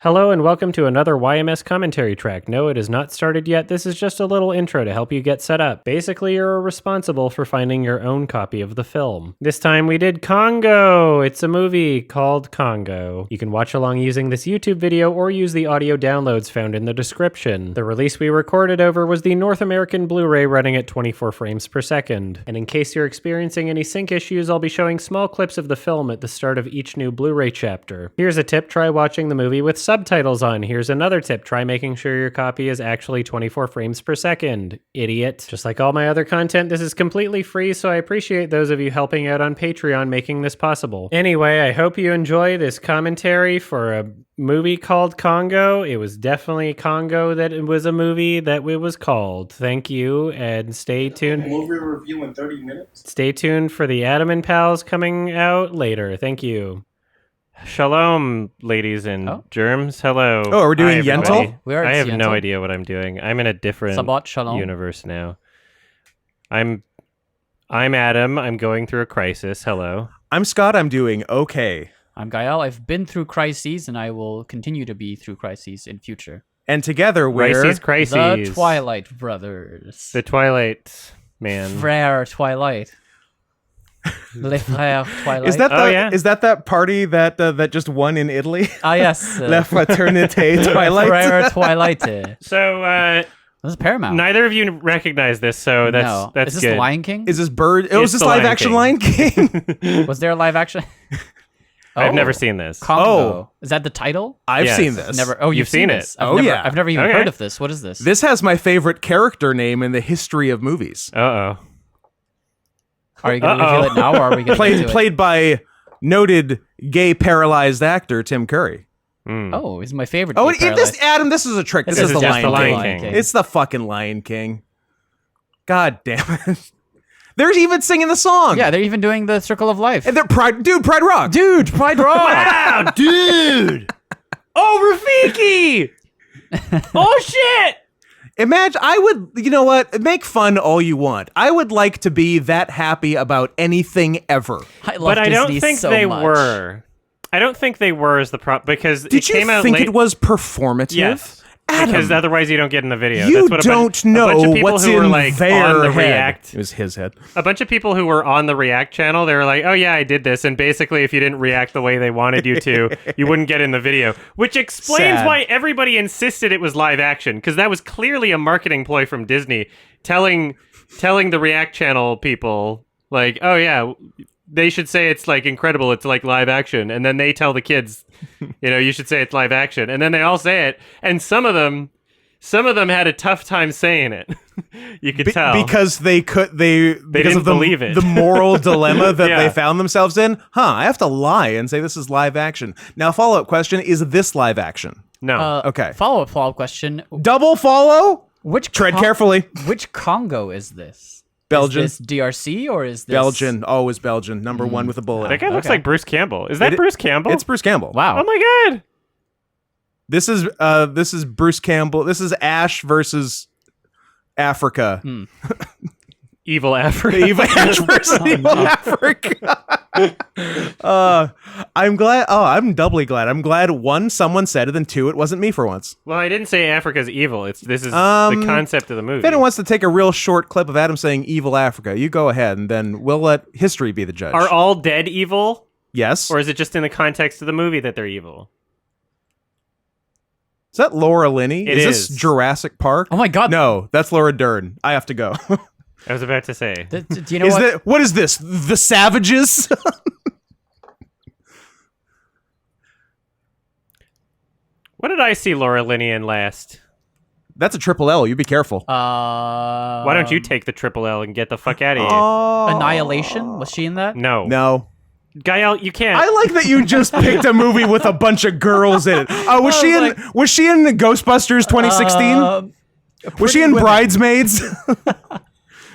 Hello and welcome to another YMS Commentary track. No, it is not started yet. This is just a little intro to help you get set up. Basically, you're responsible for finding your own copy of the film. This time we did Congo. It's a movie called Congo. You can watch along using this YouTube video or use the audio downloads found in the description. The release we recorded over was the North American Blu-ray running at 24 frames per second. And in case you're experiencing any sync issues, I'll be showing small clips of the film at the start of each new Blu-ray chapter. Here's a tip: try watching the movie with subtitles on. Here's another tip: try making sure your copy is actually 24 frames per second. Idiot. Just like all my other content, this is completely free, so I appreciate those of you helping out on Patreon making this possible. Anyway, I hope you enjoy this commentary for a movie called Congo. It was definitely Congo that it was a movie that it was called. Thank you, and stay tuned. Movie review in 30 minutes. Stay tuned for the Adam and Pals coming out later. Thank you. Shalom, ladies and germs. Hello. Oh, are we doing Yentl? I have no idea what I'm doing. I'm in a different Sabbat shalom. universe now. I'm Adam. I'm going through a crisis. Hello. I'm Scott. I'm doing okay. I'm Gael. I've been through crises, and I will continue to be through crises in future. And together we're Crises. The Twilight Brothers. The Twilight man. Frère Twilight. Le Frère Twilight. Is that is that party that that just won in Italy? Ah, yes. La Fraternité Twilight. Frère Twilight. So, This is Paramount. neither of you recognize this, so that's No. that's Is this good. The Lion King? Is this bird? It's Was this the live Lion action King. Lion King? Was there a live action? I've never seen this. Congo. Oh. Is that the title? I've Yes. seen this. Never. Oh, You've seen it. this. I've I've never even Okay. heard of this. What is this? This has my favorite character name in the history of movies. Uh-oh. Are you going to reveal it now, or are we going to Played by noted gay paralyzed actor Tim Curry. Oh, he's my favorite. Oh, gay paralyzed. This is a trick. This This is is the just Lion the King. Lion King. It's the fucking Lion King. God damn it. They're even singing the song. Yeah, they're even doing the Circle of Life. And they're Pride Rock. Dude, Pride Rock. Wow, dude! Oh, Rafiki! Oh, shit! Imagine, you know what? Make fun all you want. I would like to be that happy about anything ever. I love But I don't Disney think so they much. were. I don't think they were as the problem, because Did it you came out think late. it was performative? Yes. Adam, Because otherwise you don't get in the video. you That's what don't a bunch know of people what's who were in like their on the head. React. It was his head. A bunch of people who were on the React channel, they were like, "Oh yeah, I did this," and basically, if you didn't react the way they wanted you to, you wouldn't get in the video. Which explains Sad. why everybody insisted it was live action, because that was clearly a marketing ploy from Disney, telling the React channel people like, "Oh yeah, they should say it's like incredible, it's like live action," and then they tell the kids, you should say it's live action, and then they all say it, and some of them had a tough time saying it. You could tell Because they didn't believe it. The moral dilemma that Yeah. they found themselves in. I have to lie and say this is live action. Now, follow-up question, is this live action? No. Okay. Follow-up question. Double follow? Which Tread carefully. Which Congo is this? Belgian. Is this DRC or is this Belgian. Always Belgian. Number one with a bullet. That guy looks Okay. like Bruce Campbell. Is that Bruce Campbell? It's Bruce Campbell. Wow. Oh my god. This is Bruce Campbell. This is Ash versus Africa. Evil Africa. Evil Ash versus Evil Africa. I'm glad. Oh, I'm doubly glad. I'm glad, one, someone said it, and two, it wasn't me for once. Well, I didn't say Africa's evil. This is the concept of the movie. If anyone wants to take a real short clip of Adam saying "Evil Africa," you go ahead, and then we'll let history be the judge. Are all dead evil? Yes. Or is it just in the context of the movie that they're evil? Is that Laura Linney? It Is this is. Jurassic Park? Oh my god. No, that's Laura Dern. I have to go. I was about to say. Do you know what? What is this? The Savages? What did I see Laura Linney in last? That's a triple L. You be careful. Why don't you take the triple L and get the fuck out of here? Annihilation? Was she in that? No. No. Gael, you can't. I like that you just picked a movie with a bunch of girls in it. Was she in? like- Was she in Ghostbusters 2016? Was she in Bridesmaids?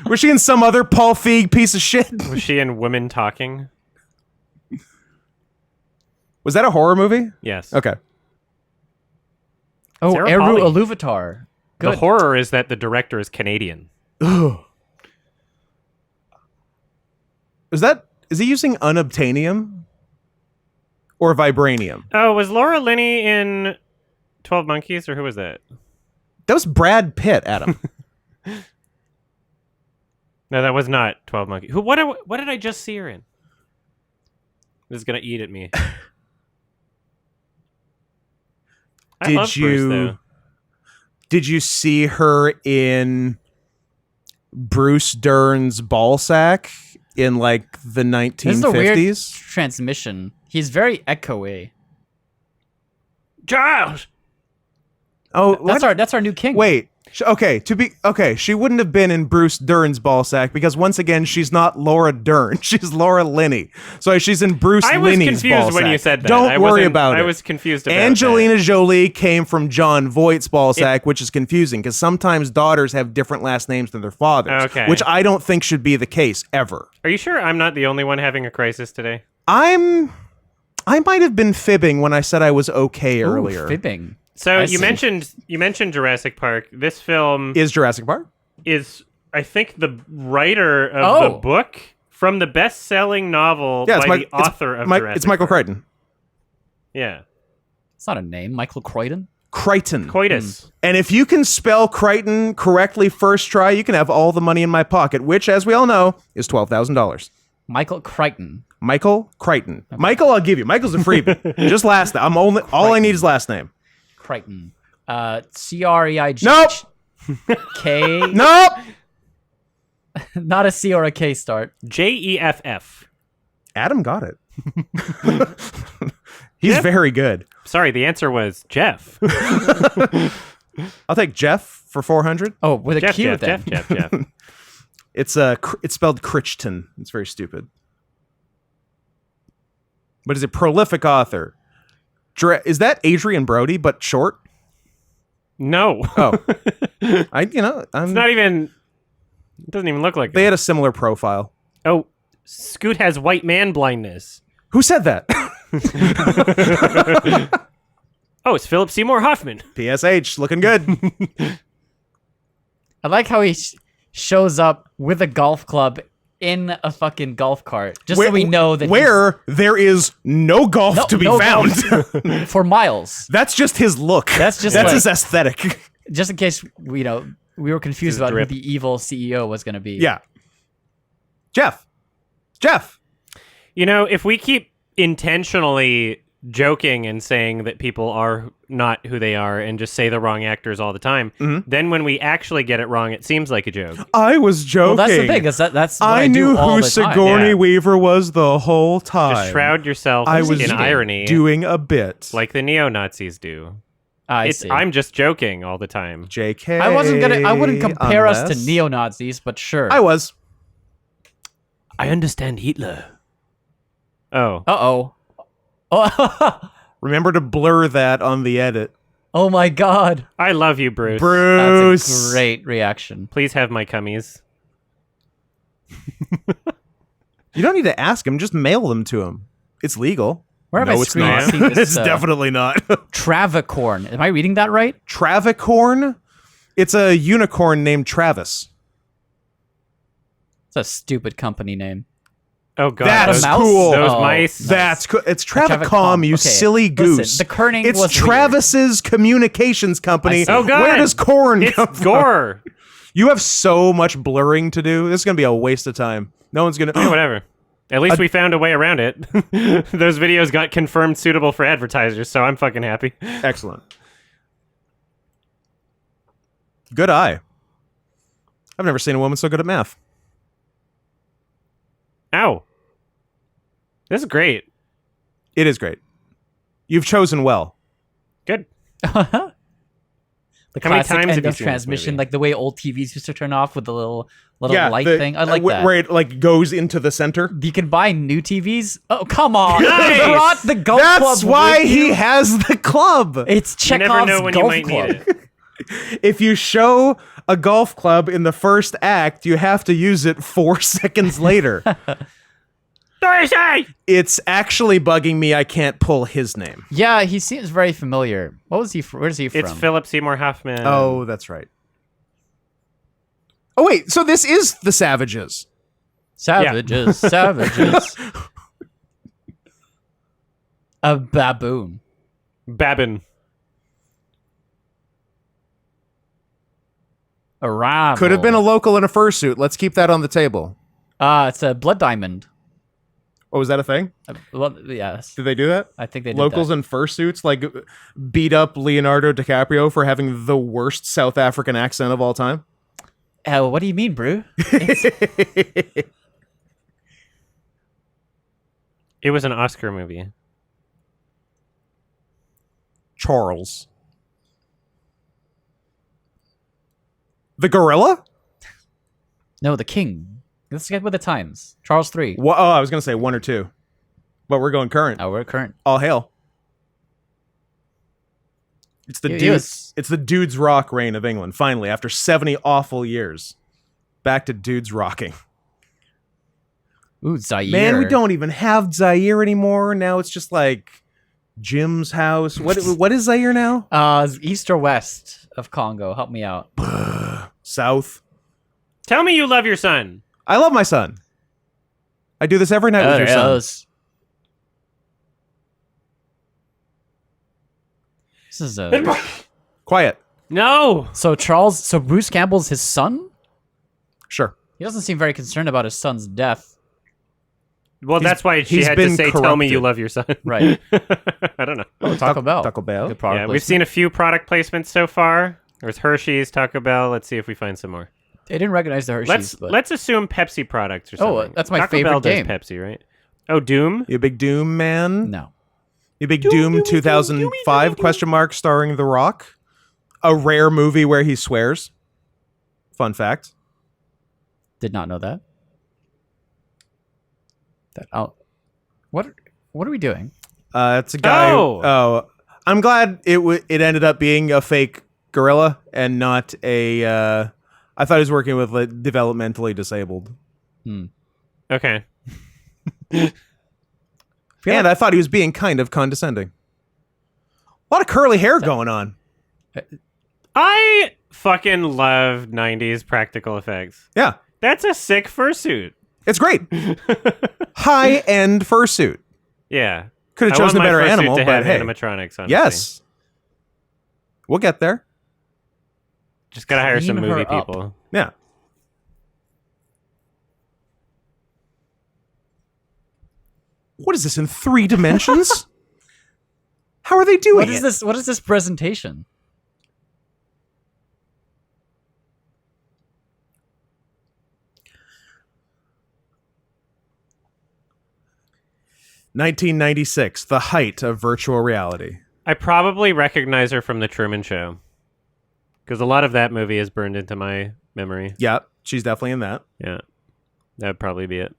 Was she in some other Paul Feig piece of shit? Was she in Women Talking? Was that a horror movie? Yes. Okay. Oh, Sarah Eru Polley. Iluvatar. The Good. horror is that the director is Canadian. Is he using unobtainium or vibranium? Oh, was Laura Linney in 12 Monkeys, or who was that? That was Brad Pitt, Adam. No, that was not 12 Monkeys. What did I just see her in? This is gonna eat at me. I love Bruce, though. Did you see her in Bruce Dern's Ballsack in like the 1950s? This is a weird transmission. He's very echoey. Giles. Oh, That's our new king. Wait. She wouldn't have been in Bruce Dern's Ballsack because once again she's not Laura Dern. She's Laura Linney. So she's in Bruce Linney's Ballsack. I was confused when you said that. Don't worry about it. I was confused about Angelina Jolie came from John Voight's Ballsack, which is confusing because sometimes daughters have different last names than their fathers. Okay. Which I don't think should be the case ever. Are you sure I'm not the only one having a crisis today? I might have been fibbing when I said I was okay earlier. Fibbing. So you mentioned Jurassic Park. This film Is Jurassic Park? is, I think, the writer of the book from the best-selling novel by the author of Jurassic It's Michael Park. Crichton. Yeah. It's not a name. Michael Crichton. Crichton. Coitus. And if you can spell Crichton correctly first try, you can have all the money in my pocket, which, as we all know, is $12,000. Michael Crichton. Michael Crichton. Okay. Michael, I'll give you. Michael's a freebie. Just last name. All I need is last name. Crichton. Creig. Nope. K. Nope. Not a C or a K start. Jeff. Adam got it. He's Jeff? very good. Sorry, the answer was Jeff. I'll take Jeff for 400. Oh, with a Q then. Jeff. It's spelled Crichton. It's very stupid. But is a prolific author. Is that Adrian Brody but short? No. Oh, it's not even. It doesn't even look like they it. had a similar profile. Oh, Scoot has white man blindness. Who said that? Oh, it's Philip Seymour Hoffman. PSH, looking good. I like how he shows up with a golf club in a fucking golf cart, just so we know that there is no golf to be found for miles. That's just his look. That's his aesthetic. Just in case we were confused about who the evil CEO was going to be. Yeah, Jeff. If we keep intentionally joking and saying that people are not who they are and just say the wrong actors all the time, then when we actually get it wrong, it seems like a joke. I was joking. Well, that's the thing. That's what I knew do all who the time. Sigourney Weaver was the whole time. Just shroud yourself in irony. Doing a bit. Like the neo-Nazis do. I see. I'm just joking all the time. JK. I wouldn't compare us to neo-Nazis, but sure. I was. I understand Hitler. Oh. Uh-oh. Oh. Remember to blur that on the edit. Oh my god. I love you, Bruce. That's a great reaction. Please have my cummies. You don't need to ask him. Just mail them to him. It's legal. Where have I it's not. seen this? It's definitely not. Travicorn. Am I reading that right? Travicorn? It's a unicorn named Travis. It's a stupid company name. Oh god, that's cool. Those mice. That's cool. It's Travicom, you silly goose. Listen, the kerning it's was Travis's communications company. Oh god, where does corn come from? Gore. You have so much blurring to do. This is gonna be a waste of time. No one's gonna. Whatever. At least we found a way around it. Those videos got confirmed suitable for advertisers, so I'm fucking happy. Excellent. Good eye. I've never seen a woman so good at math. Ow. This is great. It is great. You've chosen well. Good. The How many classic times have end you of seen transmission, this movie? like the way old TVs used to turn off with the little light thing. I like that. Where it like goes into the center. You can buy new TVs. Oh, come on! Nice! You brought the golf club. That's why with he you? has the club. It's You never Chekhov's know when you golf might club. need it. If you show a golf club in the first act, you have to use it 4 seconds later. It's actually bugging me I can't pull his name. Yeah, he seems very familiar. Where's he from? It's Philip Seymour Hoffman. Oh, that's right. Oh, wait. So this is the Savages. Savages. A baboon. Babin. Arrival. Could have been a local in a fursuit. Let's keep that on the table. It's a blood diamond. Oh, was that a thing? Well, yes. Did they do that? I think they did Locals that. in fursuits like beat up Leonardo DiCaprio for having the worst South African accent of all time. What do you mean, Brew? It was an Oscar movie. Charles. The gorilla? No, the king. Let's get with the times. Charles III. Oh, I was going to say 1 or 2. But we're going current. Oh, we're current. All hail. It's the It's the dude's rock reign of England. Finally, after 70 awful years, back to dudes rocking. Ooh, Zaire. Man, we don't even have Zaire anymore. Now it's just like Jim's house. What is Zaire now? East or west of Congo. Help me out. South. Tell me you love your son. I love my son. I do this every night with your son. This is a... Quiet. No. So Bruce Campbell's his son? Sure. He doesn't seem very concerned about his son's death. Well, that's why she he's had to been say, "Tell me you corrupted." love your son." Right. I don't know. Oh, Taco Bell. Taco Bell. Good product Yeah, we've placement. seen a few product placements so far. There's Hershey's, Taco Bell. Let's see if we find some more. They didn't recognize the Hershey's. Let's assume Pepsi products or Oh, something. that's my Taco favorite Bell game. Does Pepsi, right? Oh, Doom. You a big Doom man? No. You a big Doom 2005 question mark starring The Rock? A rare movie where he swears. Fun fact. Did not know that. What are we doing? It's a guy. Oh. I'm glad it ended up being a fake gorilla and not a. I thought he was working with developmentally disabled, Okay. and I thought he was being kind of condescending. A lot of curly hair going on. I fucking love 90s practical effects. Yeah, That's a sick fursuit. it's great. High-end fursuit. Yeah. Could have I want chosen a my better fursuit animal, to but have hey, animatronics, honestly. yes, we'll get there. Just gotta hire some Clean her movie up. people. Yeah. What is this in 3 dimensions? How are they doing What is it? this? What is this presentation? $1996, the height of virtual reality. I probably recognize her from The Truman Show. Because a lot of that movie is burned into my memory. Yeah, she's definitely in that. Yeah. That'd probably be it.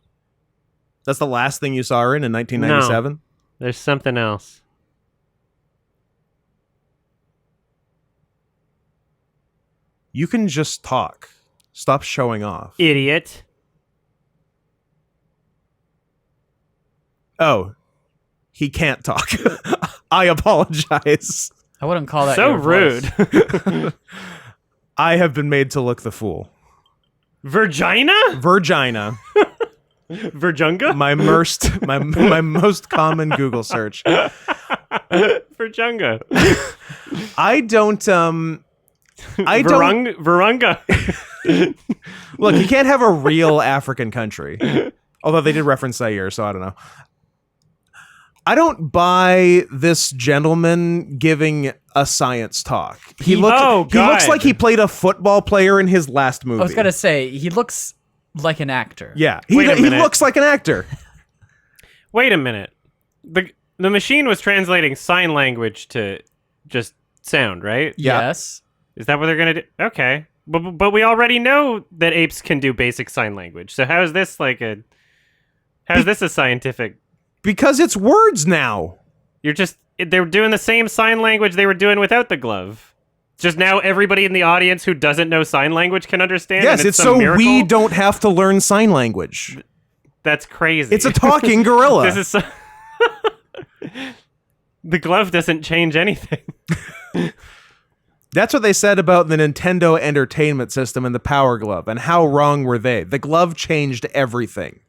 That's the last thing you saw her in 1997? There's something else. You can just talk. Stop showing off. Idiot. Oh, he can't talk. I apologize. I wouldn't call that So your voice. rude. I have been made to look the fool. Virgina? Virgina. Virjunga? My most common Google search. Virjunga. I don't Virunga. look, you can't have a real African country. Although they did reference Zaire, so I don't know. I don't buy this gentleman giving a science talk. He looks like he played a football player in his last movie. I was gonna say he looks like an actor. Yeah, Wait a he minute. looks like an actor. Wait a minute. The machine was translating sign language to just sound, right? Yeah. Yes. Is that what they're gonna do? Okay. But we already know that apes can do basic sign language. So how is this a scientific? Because it's words now. They're doing the same sign language they were doing without the glove. Just now everybody in the audience who doesn't know sign language can understand. Yes, and it's some so miracle? we don't have to learn sign language. That's crazy. It's a talking gorilla. This is so... The glove doesn't change anything. That's what they said about the Nintendo Entertainment System and the Power Glove, and how wrong were they? The glove changed everything.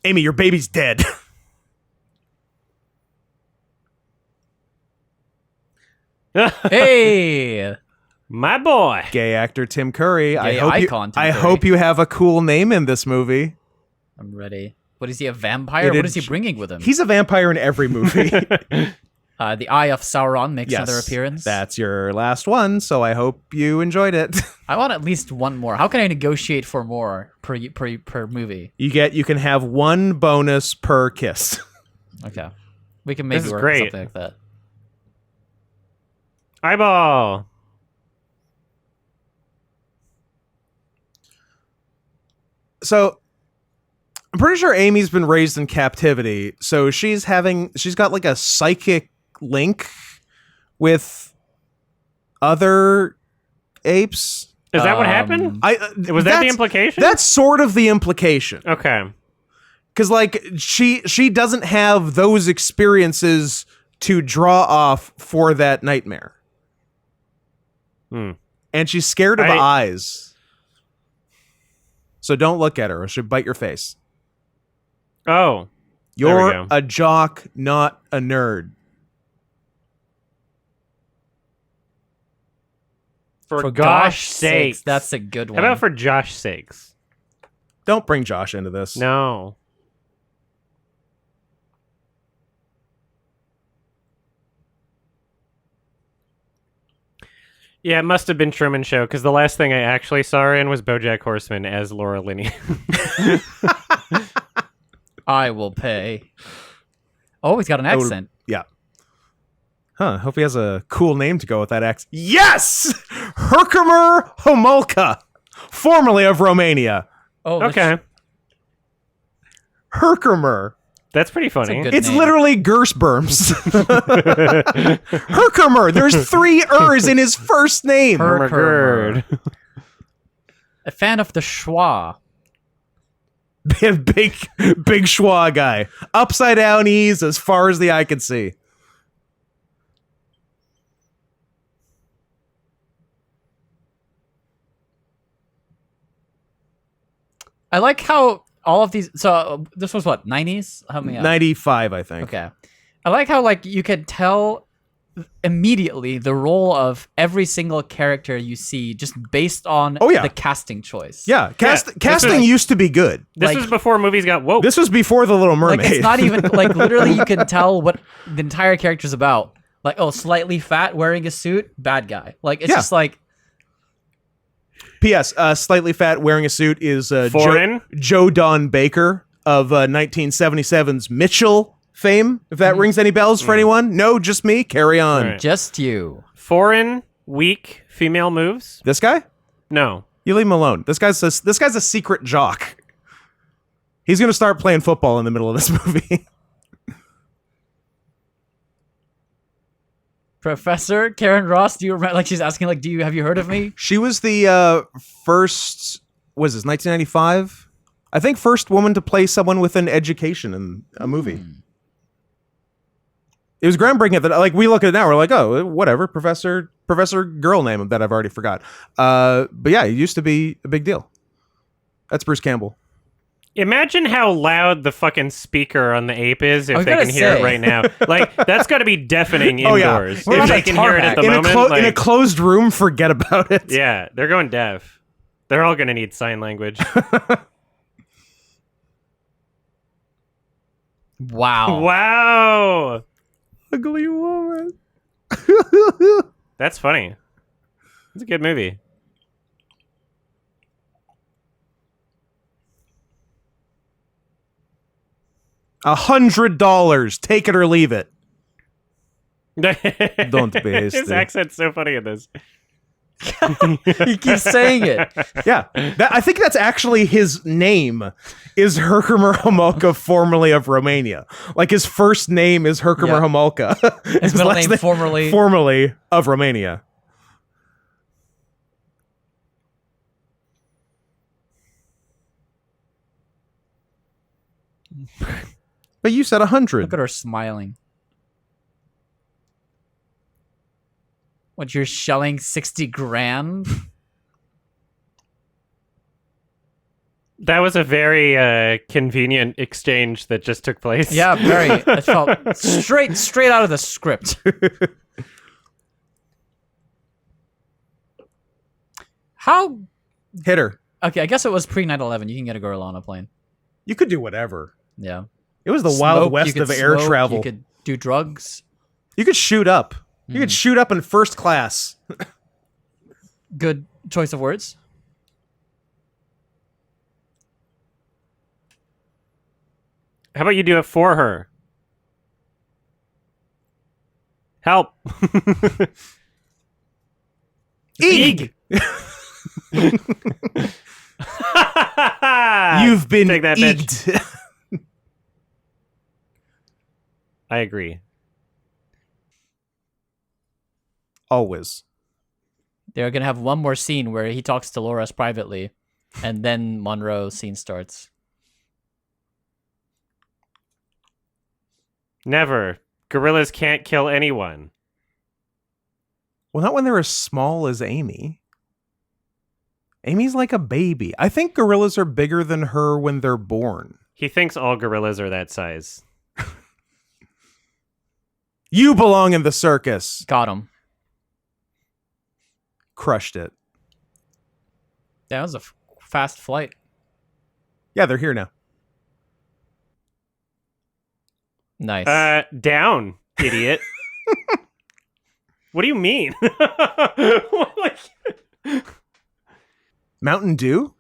Amy, your baby's dead. Hey, My boy. Gay actor Tim Curry. Gay icon Tim I Curry. hope you have a cool name in this movie. I'm ready. What is he, a vampire? What is he bringing with him? He's a vampire in every movie. The Eye of Sauron makes Yes, another appearance. That's your last one, so I hope you enjoyed it. I want at least one more. How can I negotiate for more per movie? You can have one bonus per kiss. Okay, we can maybe This is work great. something like that. Eyeball. So I'm pretty sure Amy's been raised in captivity, so she's got like a psychic link with other apes. Is that what happened? Was that the implication? That's sort of the implication. Okay. Because like she doesn't have those experiences to draw off for that nightmare. And she's scared of eyes. So don't look at her or she'll bite your face. Oh. You're a jock, not a nerd. For gosh sakes. That's a good one. How about for Josh's sakes? Don't bring Josh into this. No. Yeah, it must have been Truman Show, because the last thing I actually saw her in was BoJack Horseman as Laura Linney. I will pay. Oh, he's got an accent. Yeah. Huh, hope he has a cool name to go with that accent. Yes! Herkimer Homolka, formerly of Romania. Oh, Okay. Herkimer. That's pretty funny. good It's name. literally Gersberms. Herkimer. There's 3 ers in his first name. Herkimer. A fan of the schwa. Big schwa guy. Upside down E's as far as the eye can see. I like how all of these. So this was what, 90s? How many? 95, I think. Okay. I like how like you could tell immediately the role of every single character you see just based on the casting choice. Yeah, casting was- used to be good. This Like- was before movies got woke. This was before The Little Mermaid. Like it's not even like literally you can tell what the entire character's about. Like, oh, slightly fat, wearing a suit, bad guy. Like it's just like P.S. Slightly fat, wearing a suit is Foreign? Joe Don Baker of 1977's Mitchell fame. If that rings any bells for anyone, no, just me. Carry on. Right. just you. Foreign, weak female moves? This guy, No. you leave him alone. This guy's a secret jock. He's gonna start playing football in the middle of this movie. Professor Karen Ross, do you remember? Like she's asking, like, have you heard of me? She was the first. Was this 1995? I think first woman to play someone with an education in a movie. It was groundbreaking. That like we look at it now, we're like, oh, whatever, Professor girl name that I've already forgot. But yeah, it used to be a big deal. That's Bruce Campbell. Imagine how loud the fucking speaker on the ape is if was they gonna can hear it say. right now. Like, that's got to be deafening Oh, yeah. indoors. We're If on they a can hear it at the tarmac. moment. In a like, closed room, forget about it. yeah, they're going deaf. They're all going to need sign language. Wow. Wow. Ugly woman. That's funny. It's a good movie. $100. Take it or leave it. Don't be hasty. His accent's so funny in this. He keeps saying it. Yeah, I think that's actually his name. Is Herkimer Homolka, formerly of Romania? Like his first name is Herkimer Yeah. Homolka. His middle last name formerly. formerly of Romania. But you said 100. Look at her smiling. What, you're shelling 60 grand? That was a very convenient exchange that just took place. Yeah, very. It felt straight out of the script. How? Hit her. Okay, I guess it was pre 9/11. You can get a gorilla on a plane. You could do whatever. Yeah. It was the Smoke, Wild you West could of air smoke, travel. You could do drugs. You could shoot up. You could shoot up in first class. Good choice of words. How about you do it for her? Help. Eeg! You've been Take that, bitch. egged. I agree. Always. They're gonna have one more scene where he talks to Dolores privately, and then Monroe scene starts. Never. Gorillas can't kill anyone. Well, not when they're as small as Amy. Amy's like a baby. I think gorillas are bigger than her when they're born. He thinks all gorillas are that size. You belong in the circus. Got him. Crushed it. That was a fast flight. Yeah, they're here now. Nice. Down, idiot. What do you mean? Mountain Dew?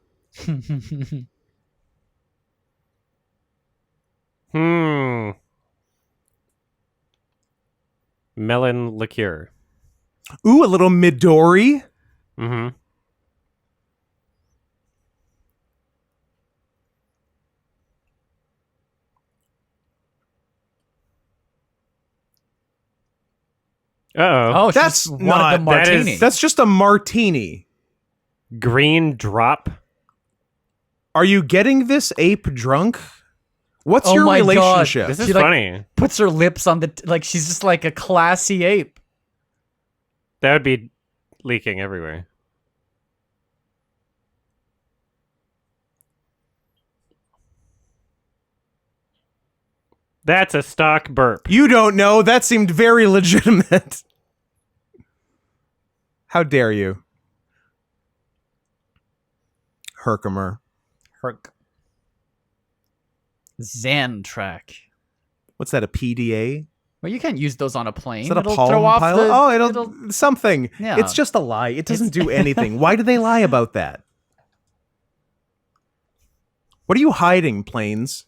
Melon liqueur. Ooh, a little Midori. Mm-hmm. Uh-oh. Oh, That's she just wanted not- the martini. That's just a martini. Green drop. Are you getting this ape drunk? What's Oh your my God. relationship? This is She, like, funny. puts her lips on the like she's just like a classy ape. That would be leaking everywhere. That's a stock burp. You don't know. That seemed very legitimate. How dare you? Herkimer. Herc. Zan track. What's that, a PDA? Well, you can't use those on a plane. Is that a It'll Palm throw off Pilot? the- Oh, it'll something. Yeah. It's just a lie. It doesn't do anything. Why do they lie about that? What are you hiding, planes?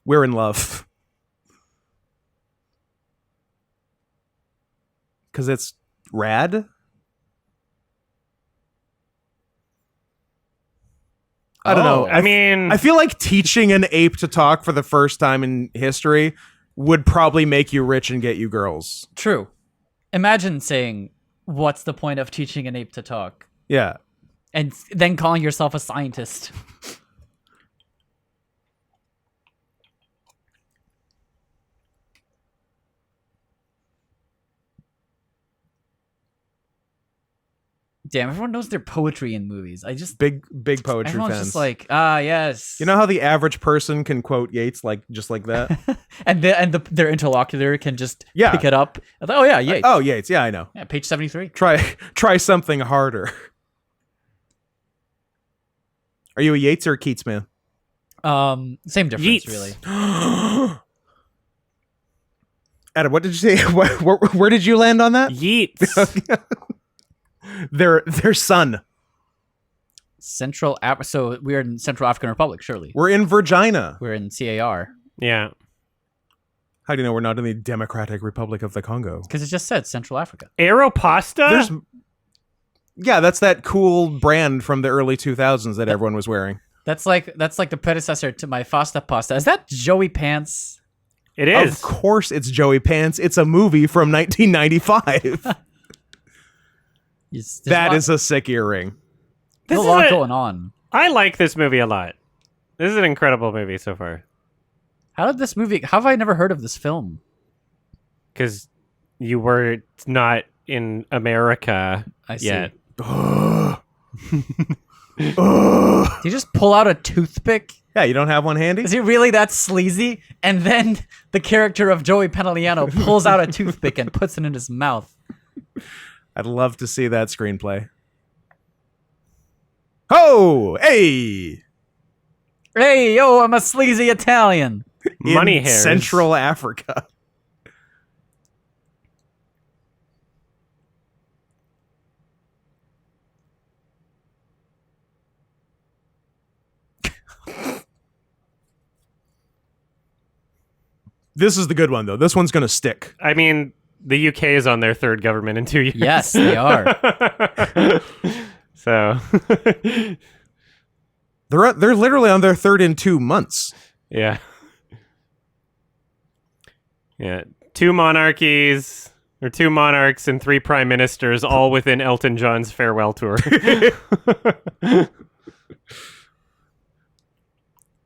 We're in love. Because it's rad? I don't know. I mean, I feel like teaching an ape to talk for the first time in history would probably make you rich and get you girls. True. Imagine saying, "What's the point of teaching an ape to talk?" Yeah. And then calling yourself a scientist. Damn, everyone knows their poetry in movies. I just Big poetry everyone's fans. just like, yes. You know how the average person can quote Yeats just like that? and their interlocutor can just Yeah. pick it up. Oh yeah, Yates. Oh, Yeats. Yeah, I know. Yeah, page 73. Try something harder. Are you a Yeats or a Keats man? Same difference, Yeats. really. Adam, what did you say? Where did you land on that? Yeats. Their son. So we're in Central African Republic, surely. We're in Virginia. We're in CAR. Yeah. How do you know we're not in the Democratic Republic of the Congo? Because it just said Central Africa. Aeropasta? Yeah, that's that cool brand from the early 2000s that everyone was wearing. That's like the predecessor to my Fasta Pasta. Is that Joey Pants? It is. Of course it's Joey Pants. It's a movie from 1995. That is a sick earring. There's a This lot is going on. I like this movie a lot. This is an incredible movie so far. How have I never heard of this film? Because you were not in America I see. yet. Did you just pull out a toothpick? Yeah, you don't have one handy? Is he really that sleazy? And then the character of Joey Pantoliano pulls out a toothpick and puts it in his mouth. I'd love to see that screenplay. Oh, hey! Hey, yo, I'm a sleazy Italian. Money In hairs. Central Africa. This is the good one, though. This one's going to stick. I mean, the UK is on their third government in 2 years. Yes, they are. So They're literally on their third in 2 months. yeah. Yeah. 2 monarchies or 2 monarchs and 3 prime ministers, all within Elton John's farewell tour.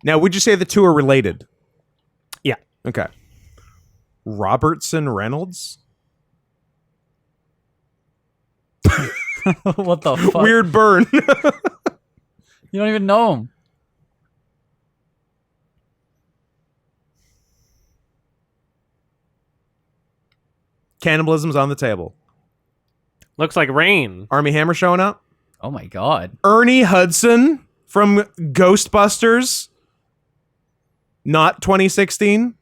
Now, would you say the two are related? Yeah. Okay. Robertson Reynolds? What the fuck? Weird burn. You don't even know him. Cannibalism's on the table. Looks like rain. Army Hammer showing up. Oh my god. Ernie Hudson from Ghostbusters. Not 2016.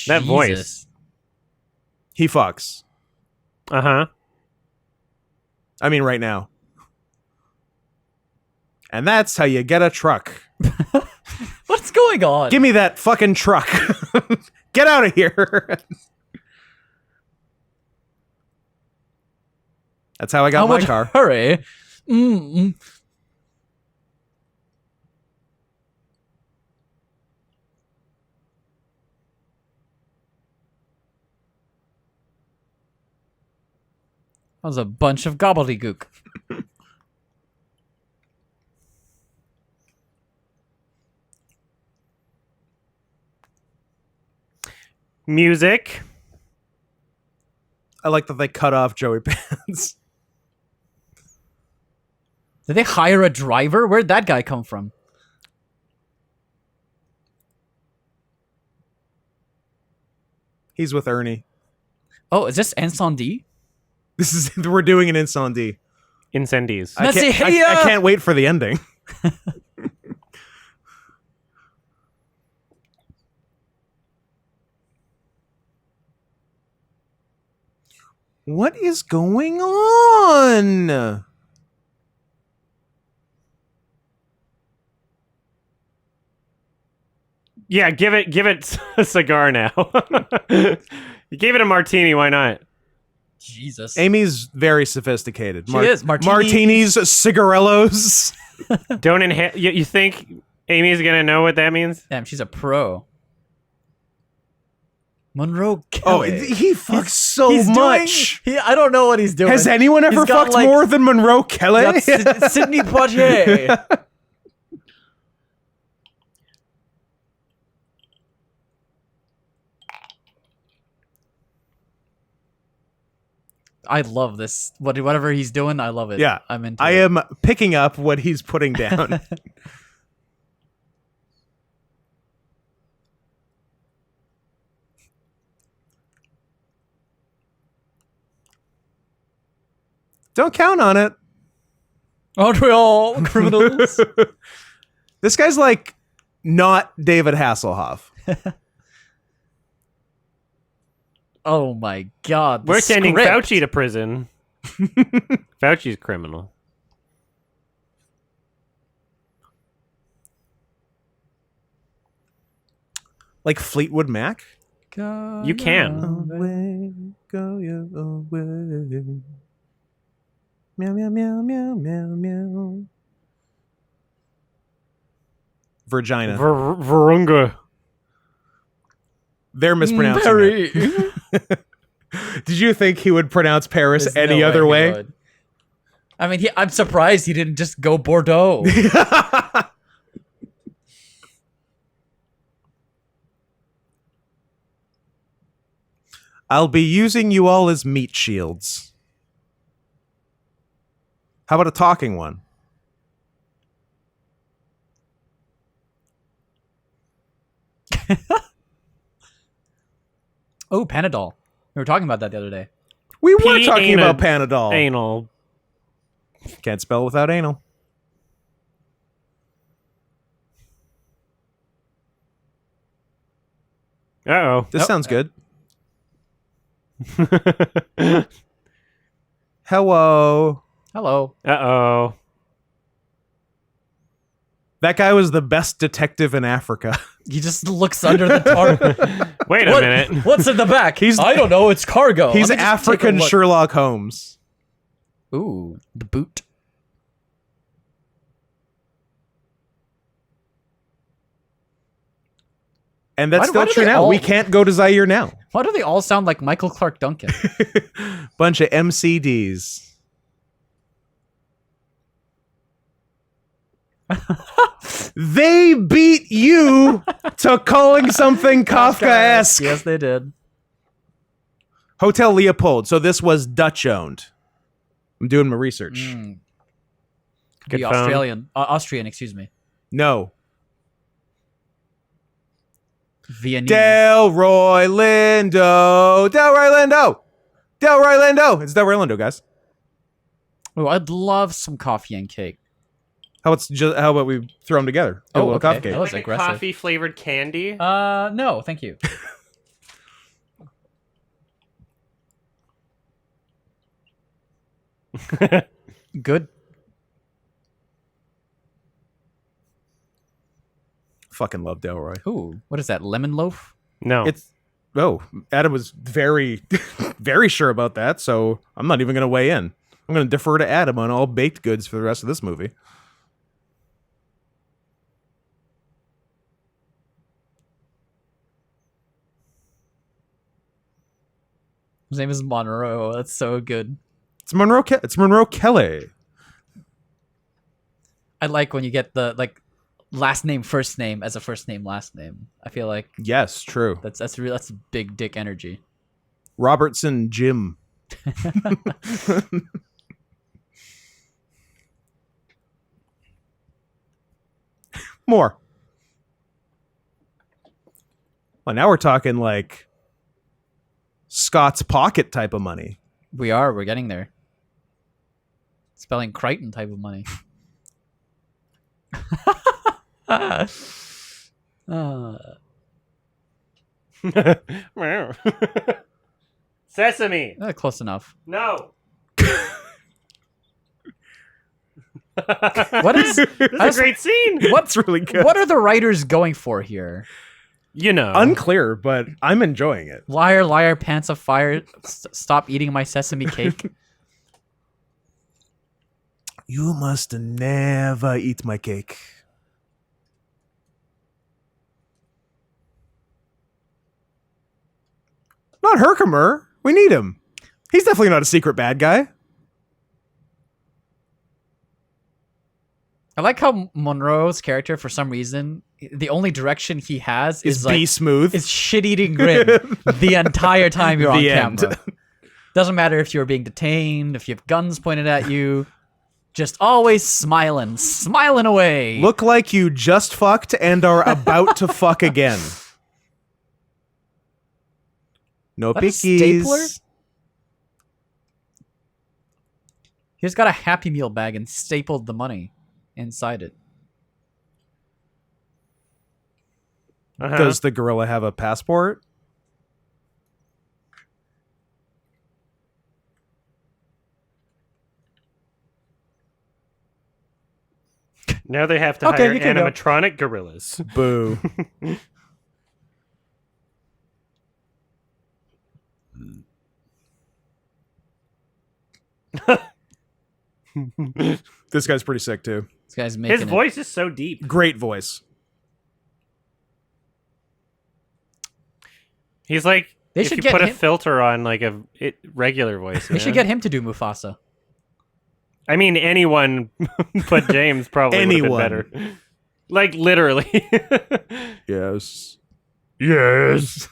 That voice. Jesus. He fucks. Uh-huh. I mean, right now. And that's how you get a truck. What's going on? Give me that fucking truck. Get out of here. That's how I got How my much car. hurry? Mm-mm. That was a bunch of gobbledygook. Music. I like that they cut off Joey Pants. Did they hire a driver? Where'd that guy come from? He's with Ernie. Oh, is this Incendie? This is we're doing an Incendie. Incendies. I can't wait for the ending. What is going on? Yeah, give it a cigar now. You gave it a martini, why not? Jesus. Amy's very sophisticated. She is. Martinis, cigarellos. Don't inhale. You think Amy's gonna know what that means? Damn, she's a pro. Monroe Oh, Kelly. he fucks so He's much. I don't know what he's doing. Has anyone ever He's got, fucked like- more than Monroe Kelly? That's Sidney Poitier. I love this. Whatever he's doing, I love it. Yeah, I'm into I it. am picking up what he's putting down. Don't count on it. Aren't we all criminals? This guy's like not David Hasselhoff. Oh my god. We're sending script. Fauci to prison. Fauci's criminal. Like Fleetwood Mac? You can. Away, go your own way. Meow, meow, meow, meow, meow, meow. Virginia. Virunga. They're mispronouncing Perry. it. Did you think he would pronounce Paris There's any no other he way? would. I mean, I'm surprised he didn't just go Bordeaux. I'll be using you all as meat shields. How about a talking one? Oh, Panadol. We were talking about that the other day. We were talking about Panadol. Anal. Can't spell without anal. Uh-oh. This sounds good. Hello. Hello. Uh-oh. That guy was the best detective in Africa. He just looks under the tarp. Wait a minute. What's in the back? I don't know. It's cargo. He's Let me just take a African look. Sherlock Holmes. Ooh, the boot. And that's Why still do true they now. all- We can't go to Zaire now. Why do they all sound like Michael Clark Duncan? Bunch of MCDs. They beat you to calling something Kafkaesque. Yes, they did. Hotel Leopold. So this was Dutch owned. I'm doing my research. Good The phone. Austrian, excuse me. No. Viennese. Delroy Lindo. Delroy Lindo. Delroy Lindo. It's Delroy Lindo, guys. Oh, I'd love some coffee and cake. How about we throw them together? Do a little coffee cake. That was Like aggressive. a coffee-flavored candy? No, thank you. Good. Fucking love Delroy. Ooh, what is that? Lemon loaf? No. Adam was very, very sure about that, so I'm not even going to weigh in. I'm going to defer to Adam on all baked goods for the rest of this movie. His name is Monroe. That's so good. It's Monroe. It's Monroe Kelly. I like when you get the last name first name as a first name last name. I feel like Yes, true. that's big dick energy. Robertson Jim. More. Well, now we're talking like Scott's pocket type of money. We're getting there. Spelling Crichton type of money. Sesame. Close enough. No. What is This is a great scene. What's really good? what are the writers going for here? You know. Unclear, but I'm enjoying it. Liar, liar, pants of fire. Stop eating my sesame cake. You must never eat my cake. Not Herkimer. We need him. He's definitely not a secret bad guy. I like how Monroe's character, for some reason, the only direction he has Is is be like smooth. is shit-eating grin the entire time you're on The end. camera. Doesn't matter if you're being detained, if you have guns pointed at you, just always smiling away. Look like you just fucked and are about to fuck again. No That a bickies. stapler? He's got a Happy Meal bag and stapled the money inside it. Uh-huh. Does the gorilla have a passport? Now they have to Okay, hire you can go. animatronic gorillas. Boo. This guy's pretty sick too. This guy's making His it. voice is so deep. Great voice. He's like, They if should you get put a him- filter on like regular voice. They should get him to do Mufasa. I mean, anyone but James probably would Anyone. have been better. Like, literally. Yes. Yes.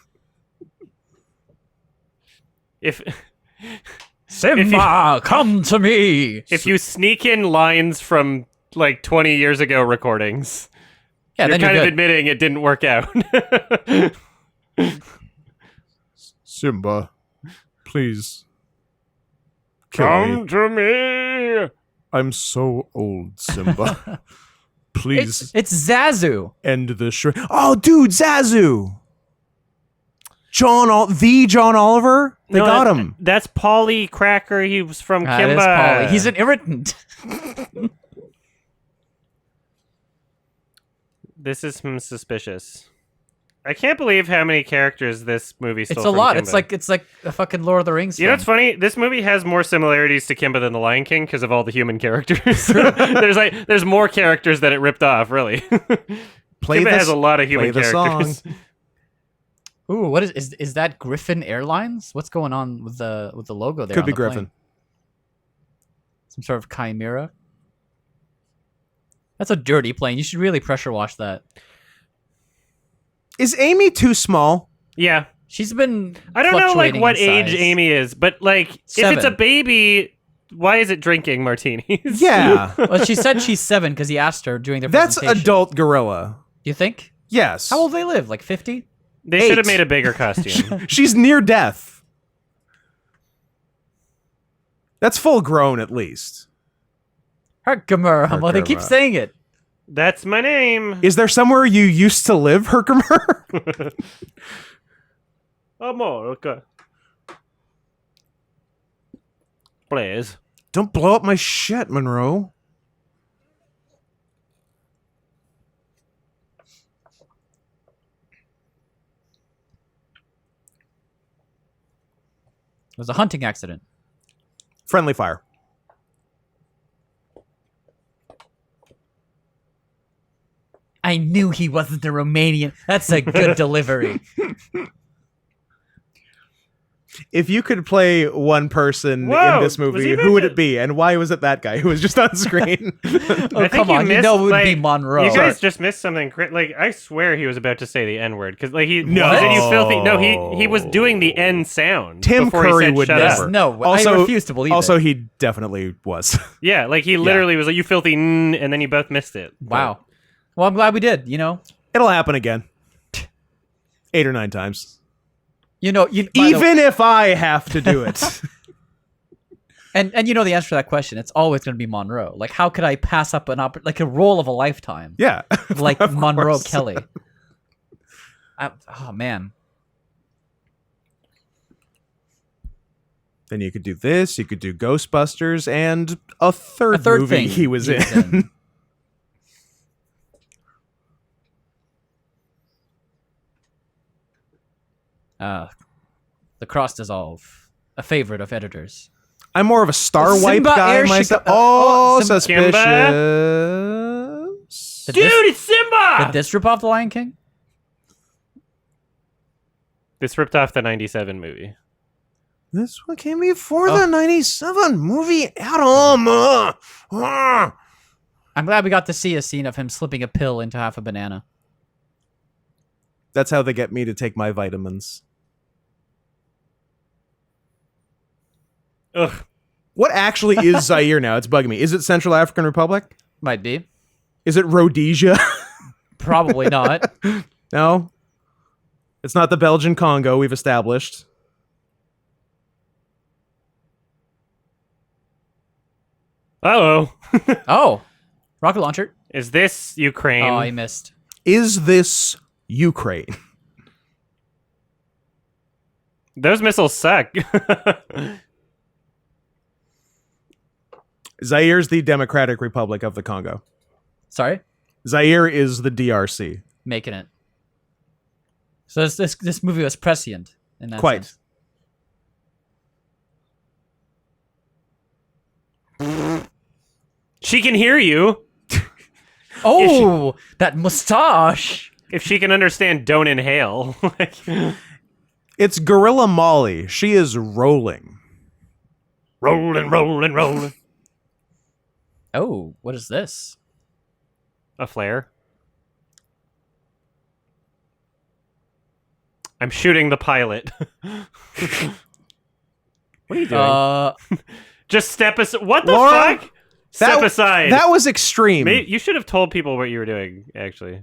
If Simba, come to me. If you sneak in lines from like 20 years ago recordings, Yeah, you're then kind you're of good. admitting it didn't work out. Simba, please. Come to me. I'm so old, Simba. Please It's Zazu. end the show. Oh, dude, Zazu. John Oliver. They got him. That's Polly Cracker. He was from That Kimba. is Polly. He's an irritant. This is suspicious. I can't believe how many characters this movie stole. It's a from lot. Kimba. It's like a fucking Lord of the Rings. You know what's funny? This movie has more similarities to Kimba than The Lion King because of all the human characters. there's more characters that it ripped off. Really, Kimba has a lot of human characters. Ooh, what is that Griffin Airlines? What's going on with the logo there? Could on be the plane? Griffin. Some sort of chimera. That's a dirty plane. You should really pressure wash that. Is Amy too small? Yeah, She's been. I don't know like fluctuating what in age size. Amy is, but like if it's a 7. baby, why is it drinking martinis? Yeah. Well, she said she's 7 because he asked her during their That's presentation. adult gorilla. You think? Yes. How old do they live? Like 50? They should have 8. made a bigger costume. She's near death. That's full grown at least. Herkimer. Well, they keep Herkimer. saying it. That's my name. Is there somewhere you used to live, Herkimer? Okay. Please. Don't blow up my shit, Monroe. It was a hunting accident. Friendly fire. I knew he wasn't a Romanian. That's a good delivery. If you could play one person Whoa, in this was movie, he who would mentioned? it be? And why was it that guy who was just on screen? Oh, I think come on. You missed, know it would be like, Monroe. You guys just missed something. Like, I swear he was about to say the N word because, like, he No. said you filthy. No, he was doing the N sound. Tim before he Curry said, would Shut never. Up. No, Also- I refuse to believe Also, it. he definitely was. Yeah, like he literally was like, "You filthy," and then you both missed it. Wow. Well, I'm glad we did, you know. It'll happen again. 8 or 9 times. You know, by the- Even if I have to do it. and you know the answer to that question. It's always going to be Monroe. Like, how could I pass up like a role of a lifetime? Yeah. Like Of Monroe course. Kelly. Oh man. Then you could do this, you could do Ghostbusters, and a third third movie thing he was he was in. in. The Cross Dissolve, a favorite of editors. I'm more of a Star Simba Wipe guy Air myself. Chica- Oh, Simba- suspicious. Did Dude, this, it's Simba. did this rip off The Lion King? This ripped off the '97 movie. This one came before the 97 movie, Adam. I'm glad we got to see a scene of him slipping a pill into half a banana. That's how they get me to take my vitamins. Ugh. What actually is Zaire now? It's bugging me. Is it Central African Republic? Might be. Is it Rhodesia? Probably not. No. It's not the Belgian Congo we've established. Uh-oh. Oh, rocket launcher. Is this Ukraine? Oh, I missed. Is this Ukraine? Those missiles suck. Zaire's the Democratic Republic of the Congo. Sorry, Zaire is the DRC. making it. So this movie was prescient in that Quite. sense. She can hear you. Oh, that mustache. If she can understand, don't inhale. Like, It's Gorilla Molly. She is rolling. rolling. Oh, what is this? A flare. I'm shooting the pilot. What are you doing? Just step aside. What the Laura, fuck? Step aside. That was extreme. You should have told people what you were doing, actually.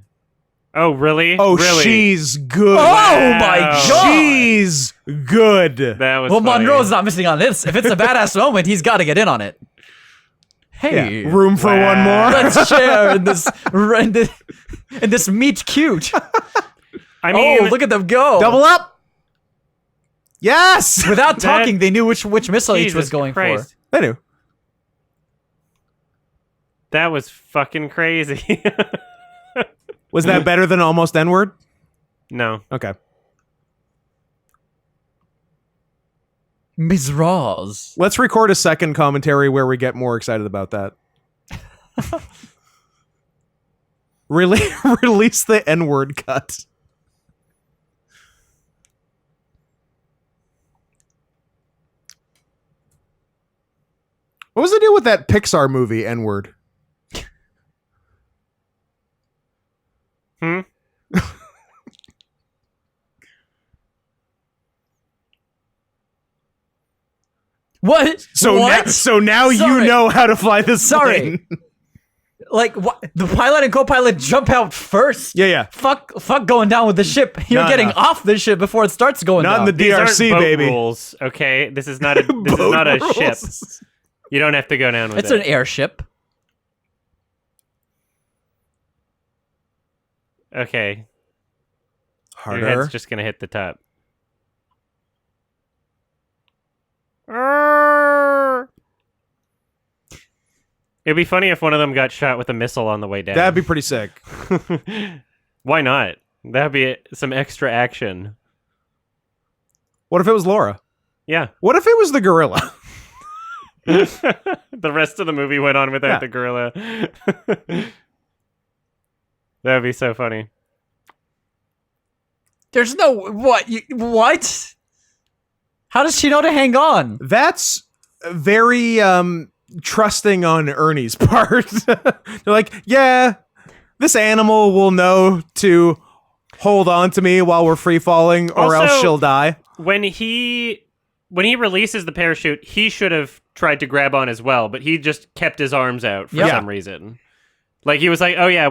Oh, really? Oh, really? she's good. Oh my god! She's good. That was Well, funny. Monroe's not missing on this. If it's a badass moment, he's got to get in on it. Hey, Yeah. Room for one more. let's share in this meet cute. I mean, Oh, look at them go! Double up. Yes. Without talking, they knew which missile each Jesus was going Christ. I knew. That was fucking crazy. Was that better than almost N-word? No. Okay. Ms. Roz. Let's record a second commentary where we get more excited about that. Release the N-word cut. What was the deal with that Pixar movie, N-word? What? So what? Now you Sorry. know how to fly this Sorry. plane. Like, what? The pilot and co-pilot jump out first? Yeah. Fuck going down with the ship. You're No, getting no. off the ship before it starts going Not down. in the These aren't DRC, boat baby. rules, okay? This is not a ship. You don't have to go down with It's it. an airship. Okay. Your Harder. head's just gonna hit the top. It'd be funny if one of them got shot with a missile on the way down. That'd be pretty sick. Why not? That'd be some extra action. What if it was Laura? Yeah. What if it was the gorilla? The rest of the movie went on without Yeah. the gorilla. That'd be so funny. There's no... What? How does she know to hang on? That's very trusting on Ernie's part. They're like, yeah, this animal will know to hold on to me while we're free falling, or Also, else she'll die. When he releases the parachute, he should have tried to grab on as well, but he just kept his arms out for Yeah. some reason. Like he was like, "Oh yeah,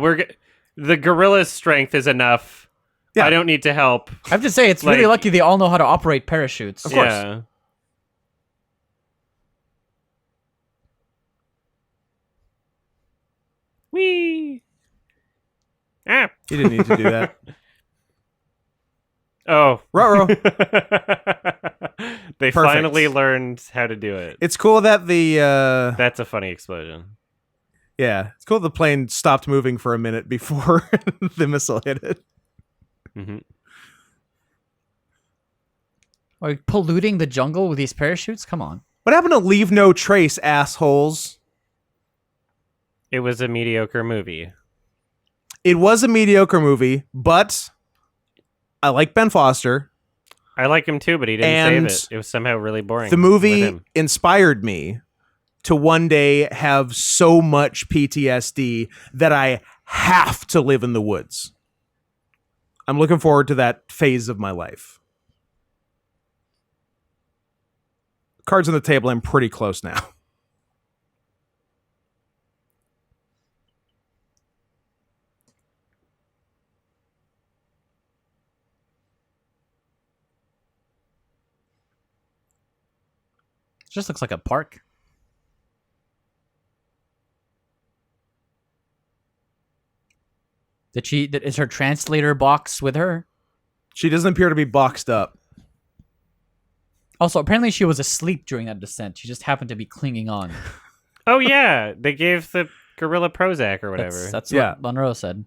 the gorilla's strength is enough. Yeah. I don't need to help." I have to say, it's really Like- lucky they all know how to operate parachutes. Of course. Yeah. Whee! Ah. You didn't need to do that. Oh. Ruh-roh. They Perfect. finally learned how to do it. It's cool that the That's a funny explosion. yeah, it's cool the plane stopped moving for a minute before the missile hit it. Mm-hmm. Are you polluting the jungle with these parachutes? Come on. What happened to Leave No Trace, assholes? It was a mediocre movie. It was a mediocre movie, but I like Ben Foster. I like him too, but he didn't And save it. It was somehow really boring. The with movie him. inspired me to one day have so much PTSD that I have to live in the woods. I'm looking forward to that phase of my life. Cards on the table, I'm pretty close now. It just looks like a park. Is her translator box with her? She doesn't appear to be boxed up. Also, apparently she was asleep during that descent. She just happened to be clinging on. Oh yeah, they gave the gorilla Prozac or whatever. That's Yeah. what Monroe said.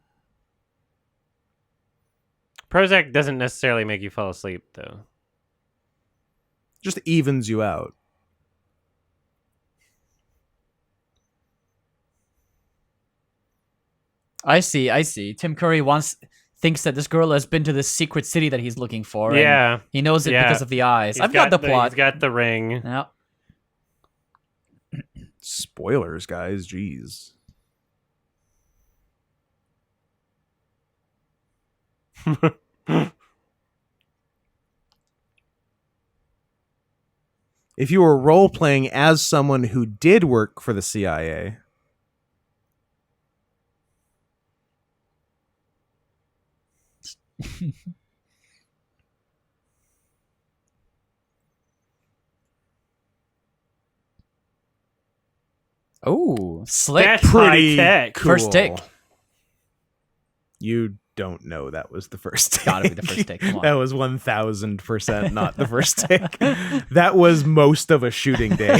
Prozac doesn't necessarily make you fall asleep, though. Just evens you out. I see. Tim Curry thinks that this gorilla has been to this secret city that he's looking for. and Yeah. he knows it Yeah. because of the eyes. He's I've got the plot. He's got the ring. Yeah. Spoilers, guys. Jeez. If you were role-playing as someone who did work for the CIA... Oh, slick. That's Pretty high-tech. cool. First take. You don't know that was the first take. Gotta be the first take. Come on. That was 1,000% not the first take. That was most of a shooting day.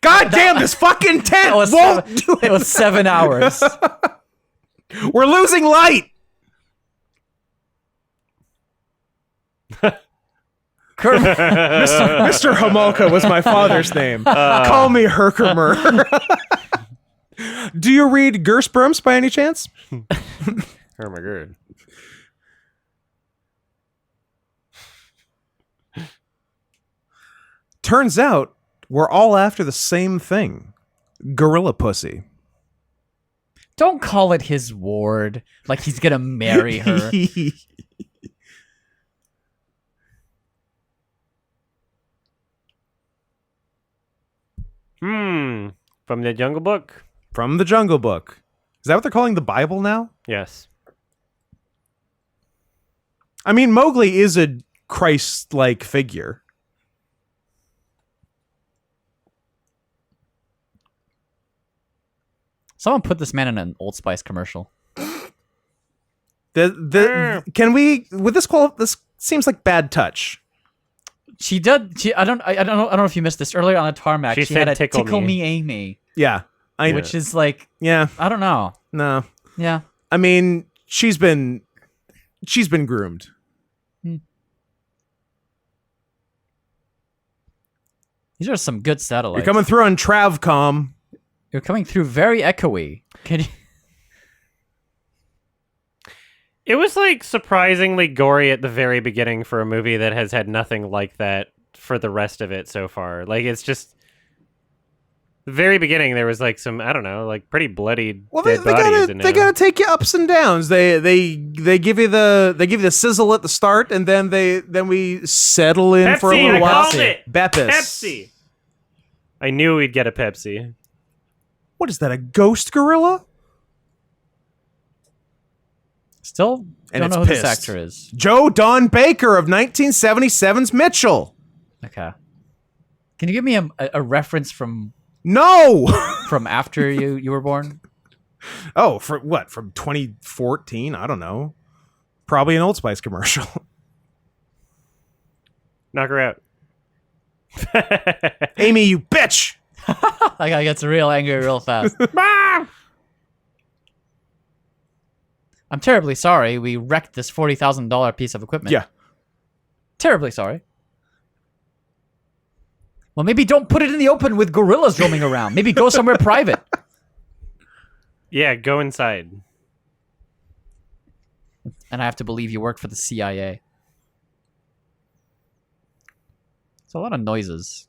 God damn, this fucking tent won't do it. It was 7 hours. We're losing light. Mr. Homolka was my father's name. Call me Herkimer. Do you read Gersperms by any chance? Oh my god. Turns out we're all after the same thing. Gorilla pussy. Don't call it his ward. Like he's gonna marry her. From the Jungle Book? From the Jungle Book. Is that what they're calling the Bible now? Yes. I mean, Mowgli is a Christ-like figure. Someone put this man in an Old Spice commercial. Can we? With this this seems like bad touch. She did. I don't know if you missed this earlier on the tarmac. She She said, had a "Tickle tickle me." me Amy, Yeah, which is like, yeah. I don't know. No, Yeah. I mean she's been groomed. These are some good satellites. You're coming through on Travcom. You're coming through very echoey. Can you? It was like surprisingly gory at the very beginning for a movie that has had nothing like that for the rest of it so far. Like it's just the very beginning there was like some, I don't know, like pretty bloody dead bodies in there. They gotta take you ups and downs. They give you the sizzle at the start, and then we settle in Pepsi, for a little I while. called it! Beppis. Pepsi. I knew we'd get a Pepsi. What is that? A ghost gorilla? Still And don't it's know who pissed. this actor is. Joe Don Baker of 1977's Mitchell. Okay. Can you give me a reference from No. after you were born? Oh, for what? From 2014? I don't know. Probably an Old Spice commercial. Knock her out. Amy, you bitch. That guy gets real angry real fast. I'm terribly sorry we wrecked this $40,000 piece of equipment. Yeah. Terribly sorry. Well, maybe don't put it in the open with gorillas roaming around. Maybe go somewhere private. Yeah, go inside. And I have to believe you work for the CIA. It's a lot of noises.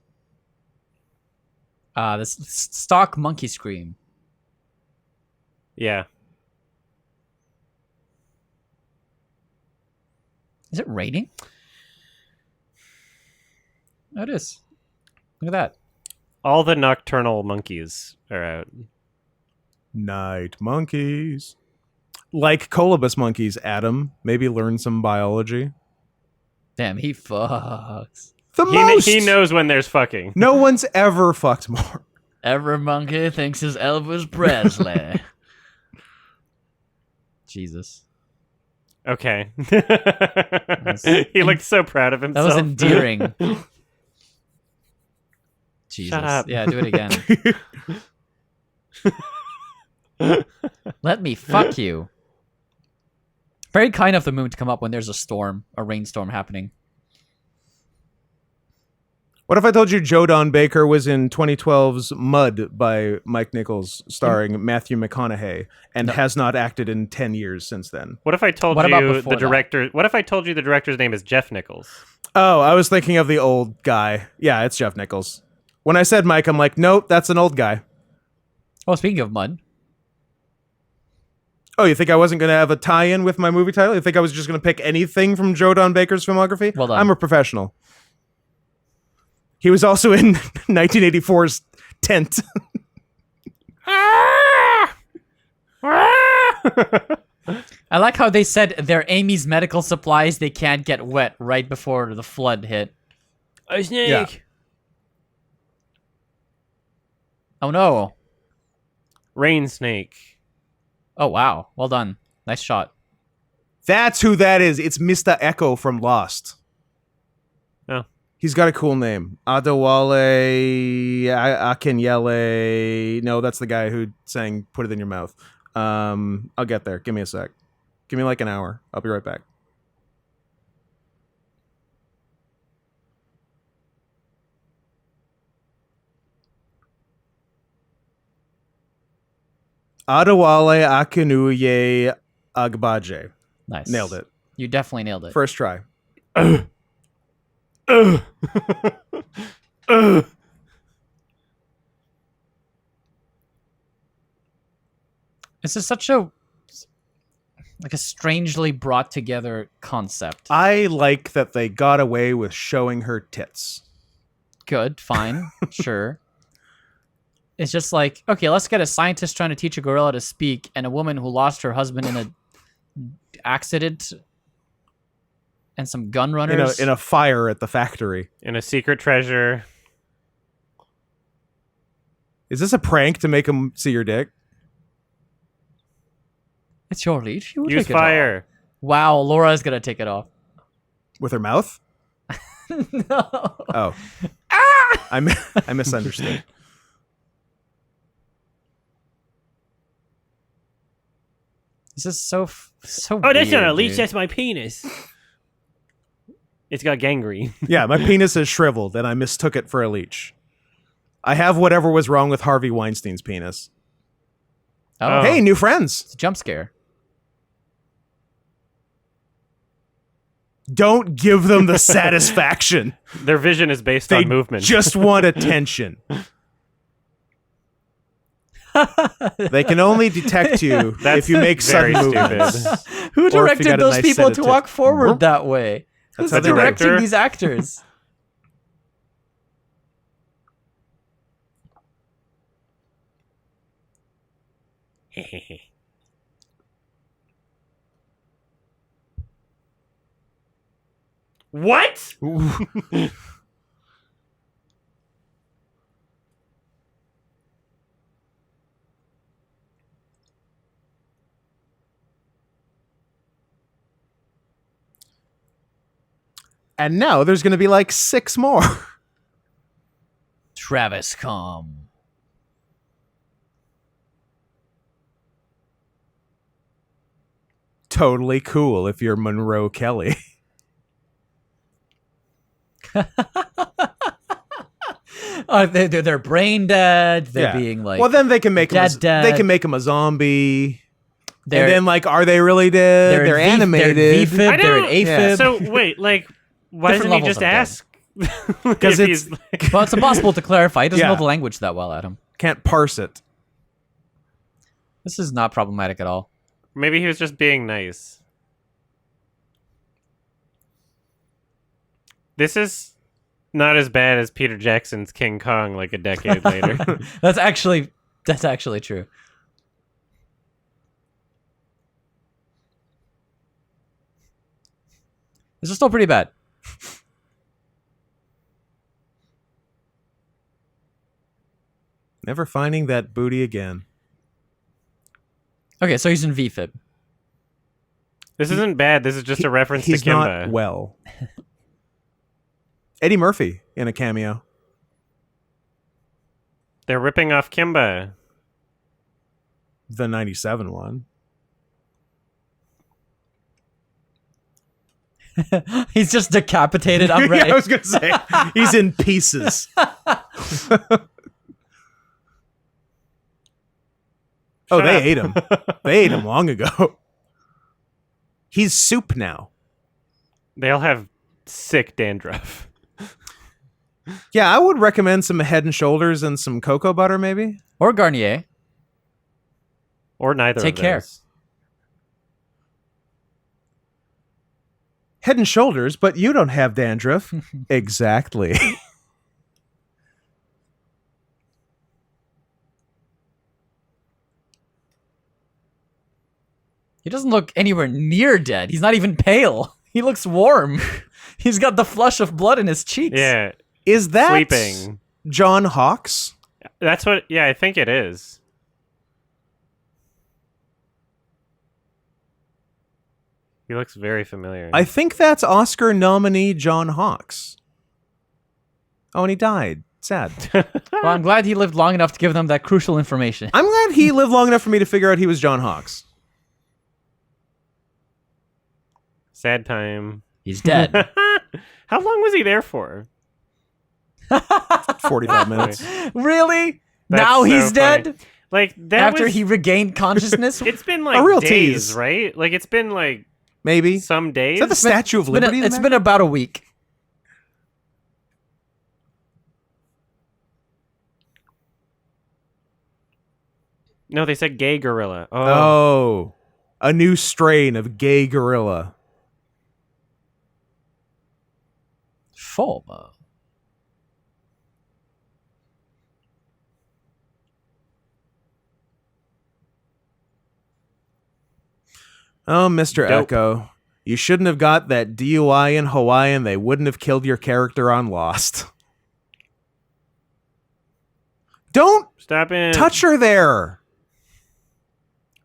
This stock monkey scream. Yeah. Is it raining? Oh, it is. Look at that. All the nocturnal monkeys are out. Night monkeys. Like colobus monkeys, Adam. Maybe learn some biology. Damn, he fucks. The most. He knows when there's fucking. No one's ever fucked more. Every monkey thinks he's Elvis Presley. Jesus. Okay. He looked so proud of That himself. was endearing. Jesus. Shut up. Yeah, do it again. Let me fuck you. Very kind of the moon to come up when there's a storm, a rainstorm happening. What if I told you Joe Don Baker was in 2012's Mud by Mike Nichols, starring Matthew McConaughey, and has not acted in 10 years since then? What if I told What about you before the director? What if I told you the director's name is Jeff Nichols? Oh, I was thinking of the old guy. Yeah, it's Jeff Nichols. When I said Mike, I'm like, nope, that's an old guy. Oh, speaking of mud. Oh, you think I wasn't going to have a tie-in with my movie title? You think I was just going to pick anything from Joe Don Baker's filmography? Well done. I'm a professional. He was also in 1984's Tent. I like how they said they're Amy's medical supplies. They can't get wet right before the flood hit. A snake. Yeah. Oh no. Rain snake. Oh wow. Well done. Nice shot. That's who that is. It's Mr. Echo from Lost. Oh. He's got a cool name. Adewale Akinyele. No, that's the guy who sang Put It in Your Mouth. I'll get there. Give me a sec. Give me like an hour. I'll be right back. Adewale Akinuye Agbaje. Nice. Nailed it. You definitely nailed it. First try. This is such a strangely brought together concept. I like that they got away with showing her tits. Good, fine, sure. It's just like, okay, let's get a scientist trying to teach a gorilla to speak and a woman who lost her husband in a accident and some gun runners. In a fire at the factory. In a secret treasure. Is this a prank to make him see your dick? It's your leash. You Use take it off. fire. Wow, Laura's gonna take it off. With her mouth? No. Oh. I misunderstood. This is so Oh, that's not a weird, leech. dude. That's my penis. It's got gangrene. Yeah, my penis is shriveled, and I mistook it for a leech. I have whatever was wrong with Harvey Weinstein's penis. Oh, Hey, new friends. it's a jump scare. Don't give them the satisfaction. Their vision is based They on movement. just want attention. They can only detect you That's if you make very sudden stupid. movements. Who Or if you directed got a those nice people set of to tits. walk forward that way? Who's That's how they directing director. these actors? What? And now there's going to be like 6 more. Travis, come. Totally cool if you're Monroe Kelly. They're brain dead. They're Yeah. being like, Well, then they can make him dead. they can make him a zombie. they're, And then like, are they really dead? They're in animated. They're VFib, I they're in don't- AFib. So wait, like, why Different doesn't he levels just of dead. ask? Because If it's he's like- Well, it's impossible to clarify. He doesn't Yeah. know the language that well, Adam. can't parse it. This is not problematic at all. maybe he was just being nice. This is not as bad as Peter Jackson's King Kong like a decade later. That's actually true. This is still pretty bad. Never finding that booty again. Okay, so he's in VFib. This isn't bad. This is just a reference to He's Kimba. not well. Eddie Murphy in a cameo. They're ripping off Kimba. The 97 one. He's just decapitated. I'm ready. Yeah, I was going to say. He's in pieces. Oh, Shut they up. ate him. They ate him long ago. He's soup now. They all have sick dandruff. Yeah, I would recommend some Head and Shoulders and some cocoa butter, maybe. Or Garnier. Or neither Take of care. those. Head and Shoulders, but you don't have dandruff. Exactly. He doesn't look anywhere near dead. He's not even pale. He looks warm. He's got the flush of blood in his cheeks. Yeah. Is that Sleeping. John Hawkes? That's what, yeah, I think it is. He looks very familiar. I think that's Oscar nominee John Hawkes. Oh, and he died. Sad. Well, I'm glad he lived long enough to give them that crucial information. I'm glad he lived long enough for me to figure out he was John Hawkes. Sad time. He's dead. How long was he there for? 45 minutes. Really? That's now so he's funny. dead? Like, that After was, he regained consciousness? it's been like A real days, tease. right? Like, it's been like Maybe. some days. Is that the Statue of Liberty? It's been about a week. No, they said gay gorilla. Oh. A new strain of gay gorilla. Former. Oh, Mr. Dope. Echo. You shouldn't have got that DUI in Hawaii and they wouldn't have killed your character on Lost. Don't Stop it. touch her there.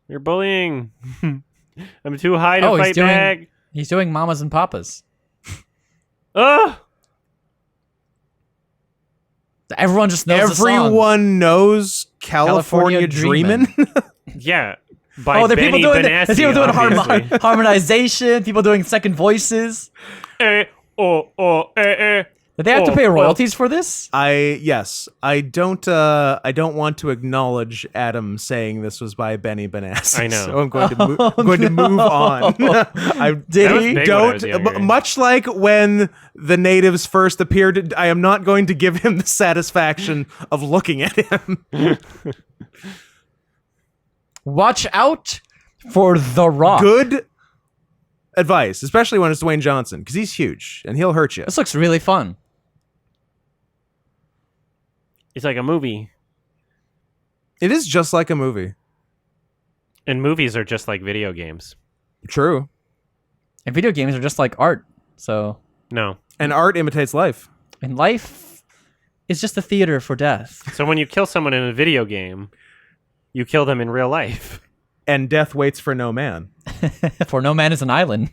You're bullying. I'm too high to Oh, fight back. He's doing mamas and papas. Ugh. Everyone just knows the song. Everyone knows California Dreamin'. Yeah. By Oh, there are Benny people doing Benassi, there's people doing obviously. harmonization, people doing second voices. Eh, oh, oh, eh, eh. Did they have to Oh, pay oh. royalties for this? Yes. I don't want to acknowledge Adam saying this was by Benny Benassi. I know. So I'm going to move on. I Did That was he? big when I was don't younger. much like when the natives first appeared, I am not going to give him the satisfaction of looking at him. Watch out for The Rock. Good advice, especially when it's Dwayne Johnson, because he's huge and he'll hurt you. This looks really fun. It's like a movie. It is just like a movie. And movies are just like video games. True. And video games are just like art. So, No. And art imitates life. and life is just a theater for death. So when you kill someone in a video game, you kill them in real life. And death waits for no man. For no man is an island.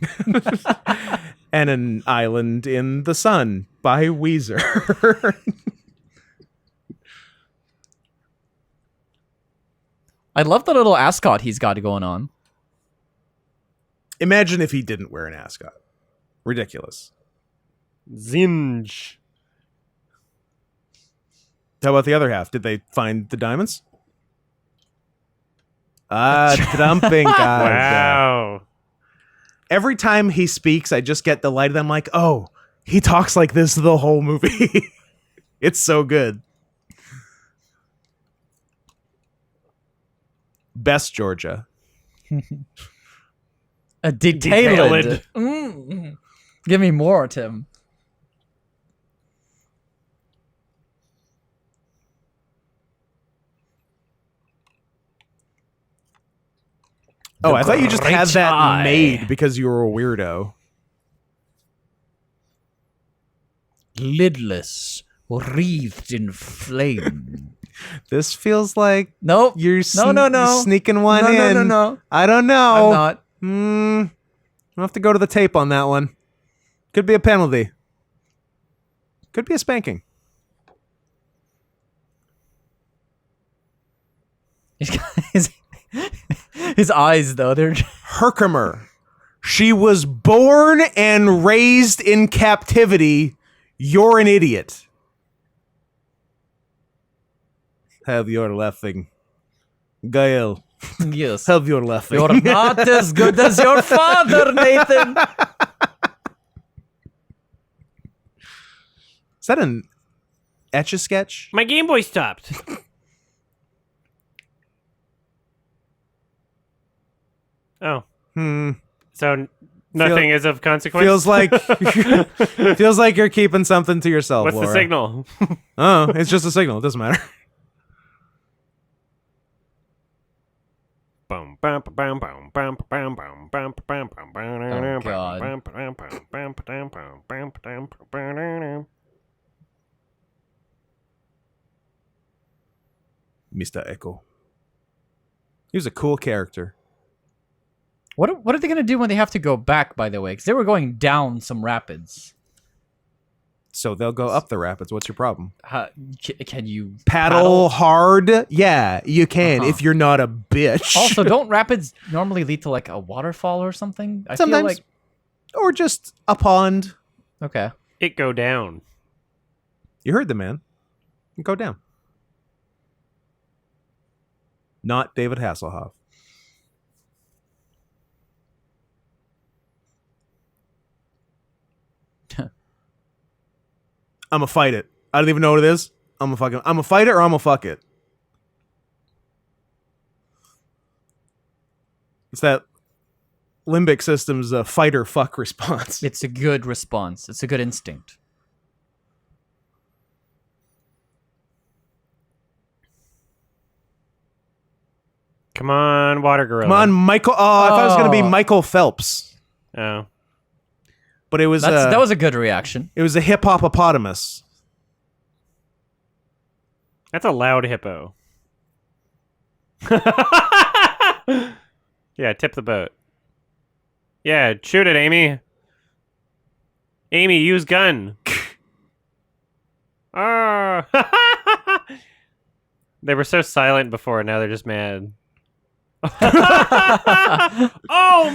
And an island in the sun by Weezer. I love the little ascot he's got going on. Imagine if he didn't wear an ascot. Ridiculous. Zinj. How about the other half? Did they find the diamonds? Trumping God. Wow. Every time he speaks, I just get delighted. I'm like, oh, he talks like this the whole movie. It's so good. Best Georgia. A detailed. Detailed. Give me more, Tim. Oh, I thought you just great had that eye. made because you were a weirdo. Lidless, wreathed in flame. This feels like Nope. you're No. sneaking one in. No. I don't know. I'm not. I'll have to go to the tape on that one. Could be a penalty. Could be a spanking. He's got his eyes, though. They're. Herkimer. She was born and raised in captivity. You're an idiot. Have your laughing. Gael. Yes. Have your laughing. You're not as good as your father, Nathan. Is that an Etch-a-Sketch? My Game Boy stopped. Oh. So nothing is of consequence? Feels like you're keeping something to yourself. What's Laura. the signal? Oh, it's just a signal. It doesn't matter. Boom. Mr. Echo. He was a cool character. What are they gonna do when they have to go back? By the way, because they were going down some rapids. So they'll go up the rapids. What's your problem? Can you Paddle hard? Yeah, you can if you're not a bitch. Also, don't rapids normally lead to like a waterfall or something? I Sometimes. feel like Or just a pond. okay. It go down. You heard the man. Go down. Not David Hasselhoff. I'm gonna fight it. I don't even know what it is. I'm gonna fight it or I'm gonna fuck it. It's that limbic system's fight or fuck response. It's a good response. It's a good instinct. Come on, water gorilla. Come on, Michael. Oh, I thought it was gonna be Michael Phelps, Oh. but it was That was a good reaction. it was a hip hoppopotamus. That's a loud hippo. Yeah, tip the boat. Yeah, shoot it, Amy. Amy, use gun. Ah. They were so silent before, now they're just mad. Oh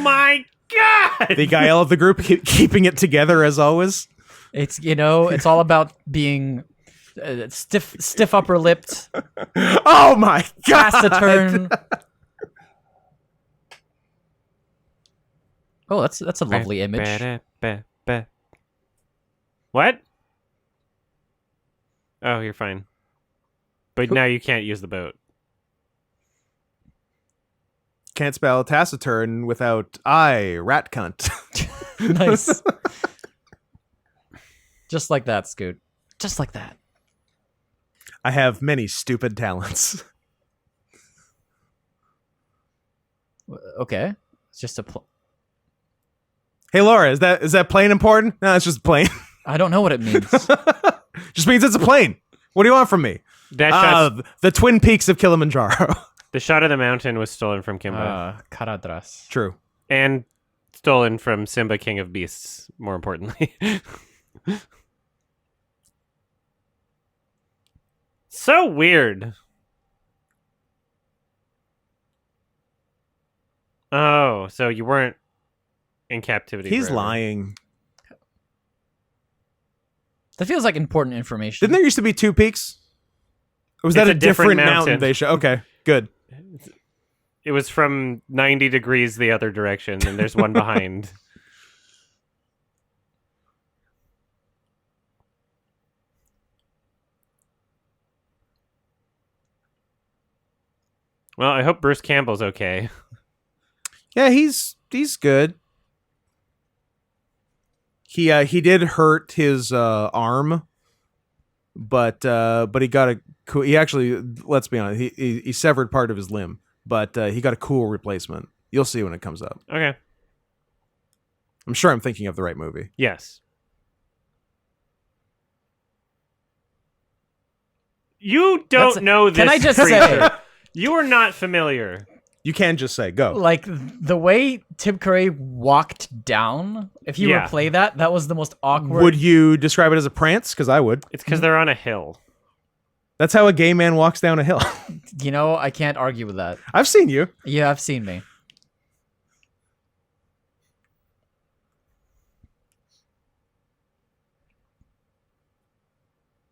my god! The Gael of the group keeping it together as always. It's it's all about being stiff upper lipped, Oh my god! taciturn. Oh, that's a lovely image. What? Oh, you're fine. But now you can't use the boat. Can't spell taciturn without rat cunt. Nice. Just like that, Scoot. Just like that. I have many stupid talents. Okay. It's just Hey Laura, is that plane important? No, it's just a plane. I don't know what it means. Just means it's a plane. What do you want from me? That shot's- The Twin Peaks of Kilimanjaro. The shot of the mountain was stolen from Kimba. Caradras. True. And stolen from Simba, King of Beasts, more importantly. So weird. Oh, so you weren't in captivity. He's forever. lying. That feels like important information. Didn't there used to be two peaks? Or was that It's a different mountain mountain. they show? Okay, good. It was from 90 degrees the other direction, and there's one behind. Well, I hope Bruce Campbell's okay. Yeah, he's good. He did hurt his arm, but he got he actually, let's be honest, he severed part of his limb, but he got a cool replacement. You'll see when it comes up. Okay. I'm sure I'm thinking of the right movie. Yes. You don't know this. Can I just creature. say, You are not familiar. You can just say go. like the way Tim Curry walked down, if you Yeah. replay that was the most awkward. Would you describe it as a prance? Because I would. It's because they're on a hill. That's how a gay man walks down a hill. I can't argue with that. I've seen you. You have seen me.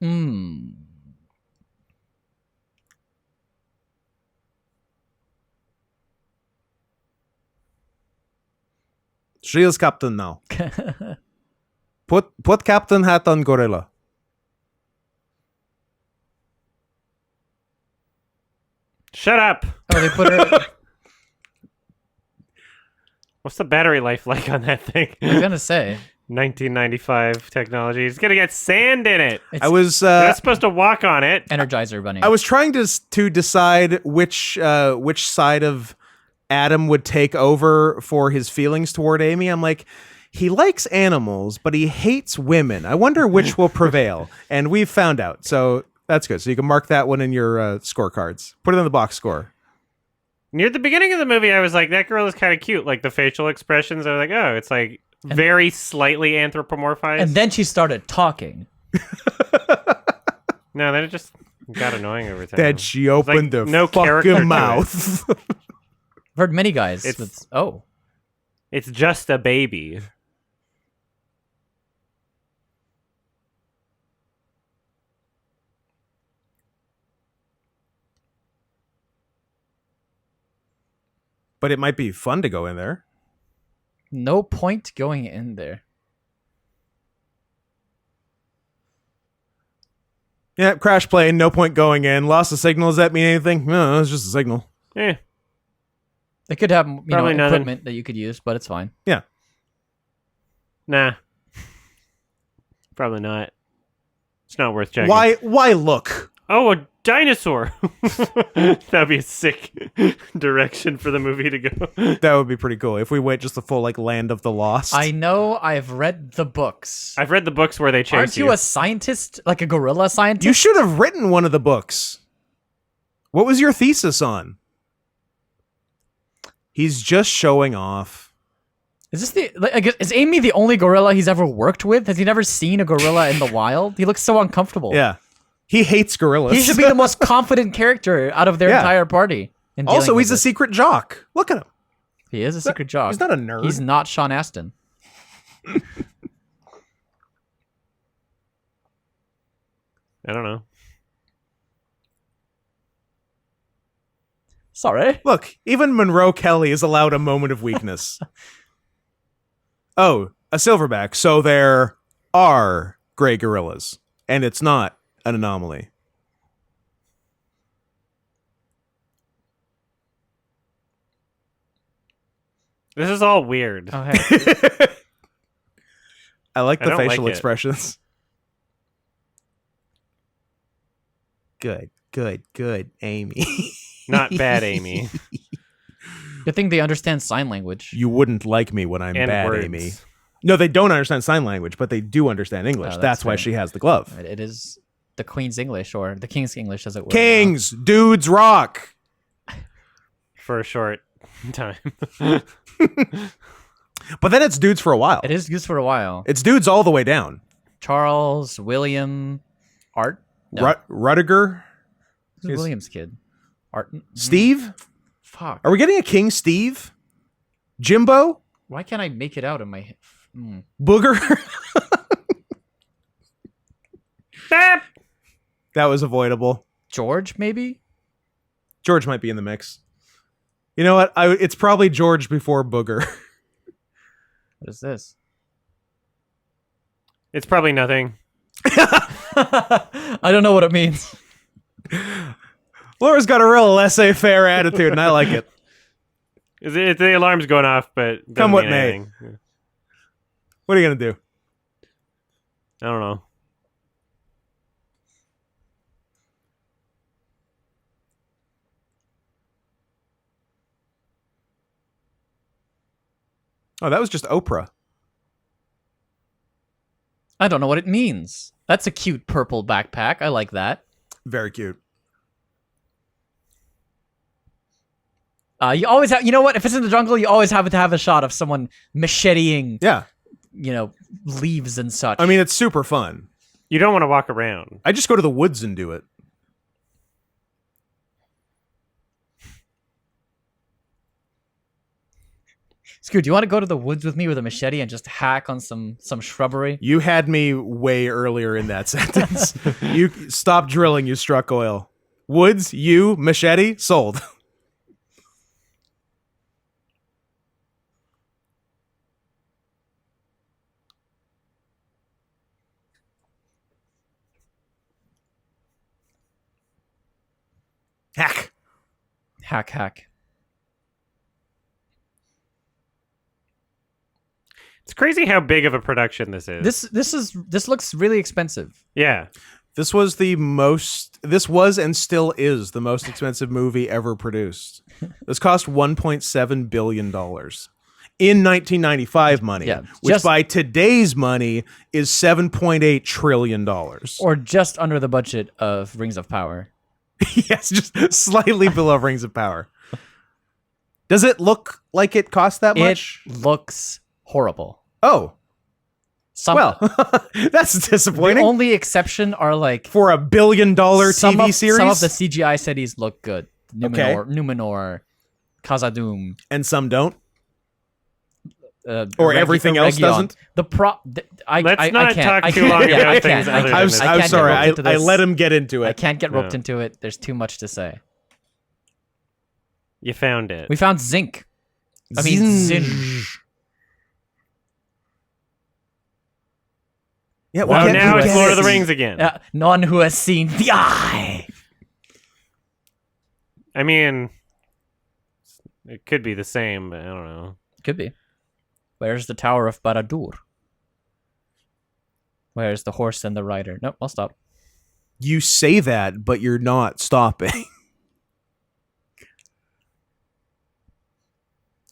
Hmm. She is captain now. Put captain hat on gorilla. Shut up. Oh, they put her. What's the battery life like on that thing? I was gonna say 1995 technology. It's gonna get sand in it. it's I was You're not supposed to walk on it. Energizer Bunny. I was trying to decide which side of Adam would take over for his feelings toward Amy. I'm like, he likes animals, but he hates women. I wonder which will prevail. And we've found out. So that's good. So you can mark that one in your scorecards. Put it in the box score. Near the beginning of the movie, I was like, that girl is kind of cute. Like the facial expressions, I was like, oh, it's like very slightly anthropomorphized. And then she started talking. No, then it just got annoying over time. Then she opened her no character to fucking it. mouth. I've heard many guys. It's- Oh. It's just a baby. But it might be fun to go in there. No point going in there. Yeah, crash plane, no point going in. Lost the signal, does that mean anything? No, it's just a signal. Eh, They could have Probably nothing. equipment that you could use, but it's fine. Yeah. nah. Probably not. It's not worth checking. Why look? Oh, a dinosaur! That'd be a sick direction for the movie to go. That would be pretty cool if we went just the full like Land of the Lost. I know I've read the books. I've read the books where they chase Aren't you a scientist? Like a gorilla scientist? You should have written one of the books. What was your thesis on? He's just showing off. Is this is Amy the only gorilla he's ever worked with? Has he never seen a gorilla in the wild? He looks so uncomfortable. Yeah. He hates gorillas. He should be the most confident character out of their Yeah. entire party. in dealing Also, with he's a this. secret jock. Look at him. He is a secret jock. He's not a nerd. He's not Sean Astin. I don't know. Sorry. Look, even Monroe Kelly is allowed a moment of weakness. Oh, a silverback. So there are gray gorillas, and it's not an anomaly. This is all weird. Oh, hey. I like I the don't facial like it. expressions. Good, Amy. Not bad, Amy. Good thing they understand sign language. You wouldn't like me when I'm And bad, words. Amy. No, they don't understand sign language, but they do understand English. Oh, that's that's why fair. she has the glove. It is the Queen's English, or the King's English, as it were. Kings, dudes rock. For a short time. But then it's dudes for a while. It is used for a while. It's dudes all the way down. Charles, William, Art. No, Rudiger, who's is- William's kid? Art. Steve. Fuck. Are we getting a King Steve? Jimbo? Why can't I make it out in my head? Booger? Ah! That was avoidable. George, maybe? George might be in the mix. You know what? It's probably George before Booger. What is this? It's probably nothing. I don't know what it means. Laura's got a real laissez-faire attitude, and I like it. The alarm's going off, but doesn't Come what mean may. anything. Yeah. What are you going to do? I don't know. Oh, that was just Oprah. I don't know what it means. That's a cute purple backpack. I like that. Very cute. You always have, you know what? If it's in the jungle, you always have to have a shot of someone macheteing, Yeah. leaves and such. I mean, it's super fun. You don't want to walk around. I just go to the woods and do it. Scoot, do you want to go to the woods with me with a machete and just hack on some shrubbery? You had me way earlier in that sentence. You stop drilling, you struck oil. Woods, you, machete, sold. Hack. Hack. It's crazy how big of a production this is. This looks really expensive. Yeah. This was and still is the most expensive movie ever produced. This cost $1.7 billion. In 1995 money, which by today's money is $7.8 trillion. Or just under the budget of Rings of Power. Yes, just slightly below Rings of Power. Does it look like it cost that much? It looks horrible. Oh. That's disappointing. The only exception are like... For $1 billion TV series? Some of the CGI cities look good. Numenor, Khazad-dûm. And some don't? Or everything else doesn't? Let's not talk too long about things other than this. I'm sorry. I let him get into it. I can't get roped into it. There's too much to say. You found it. We found zinc. Zinc. Yeah, well, now it's Lord of the Rings again. None who has seen the eye. I mean, it could be the same, but I don't know. Could be. Where's the Tower of Barad-dûr? Where's the horse and the rider? Nope, I'll stop. You say that, but you're not stopping.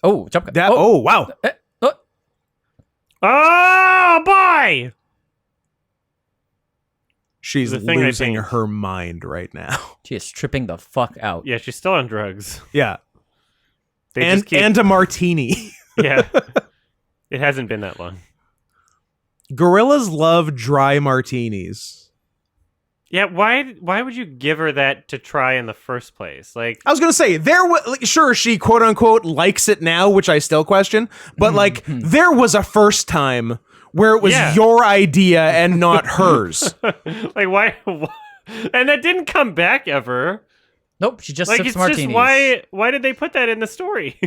Oh, jump cut. Oh, wow. Oh, boy! She's losing her mind right now. She is tripping the fuck out. Yeah, she's still on drugs. Yeah. And a martini. Yeah. It hasn't been that long. Gorillas love dry martinis. Yeah, why would you give her that to try in the first place? Like, I was gonna say sure, she quote unquote likes it now, which I still question, but like there was a first time where it was your idea and not hers. Like why? And that didn't come back ever. Nope, she just like sips it's martinis. Just why did they put that in the story?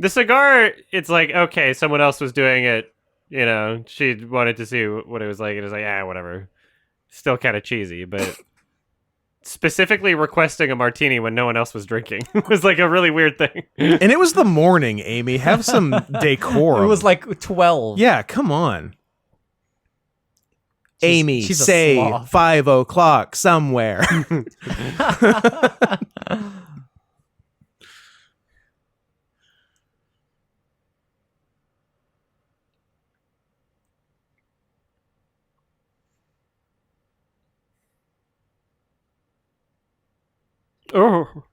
The cigar, it's like, okay, someone else was doing it, you know, she wanted to see what it was like, and it's like, whatever. Still kind of cheesy, but specifically requesting a martini when no one else was drinking was like a really weird thing. And it was the morning, Amy. Have some decorum. It was like 12. Yeah, come on. Amy, she's say 5 o'clock somewhere. Oh,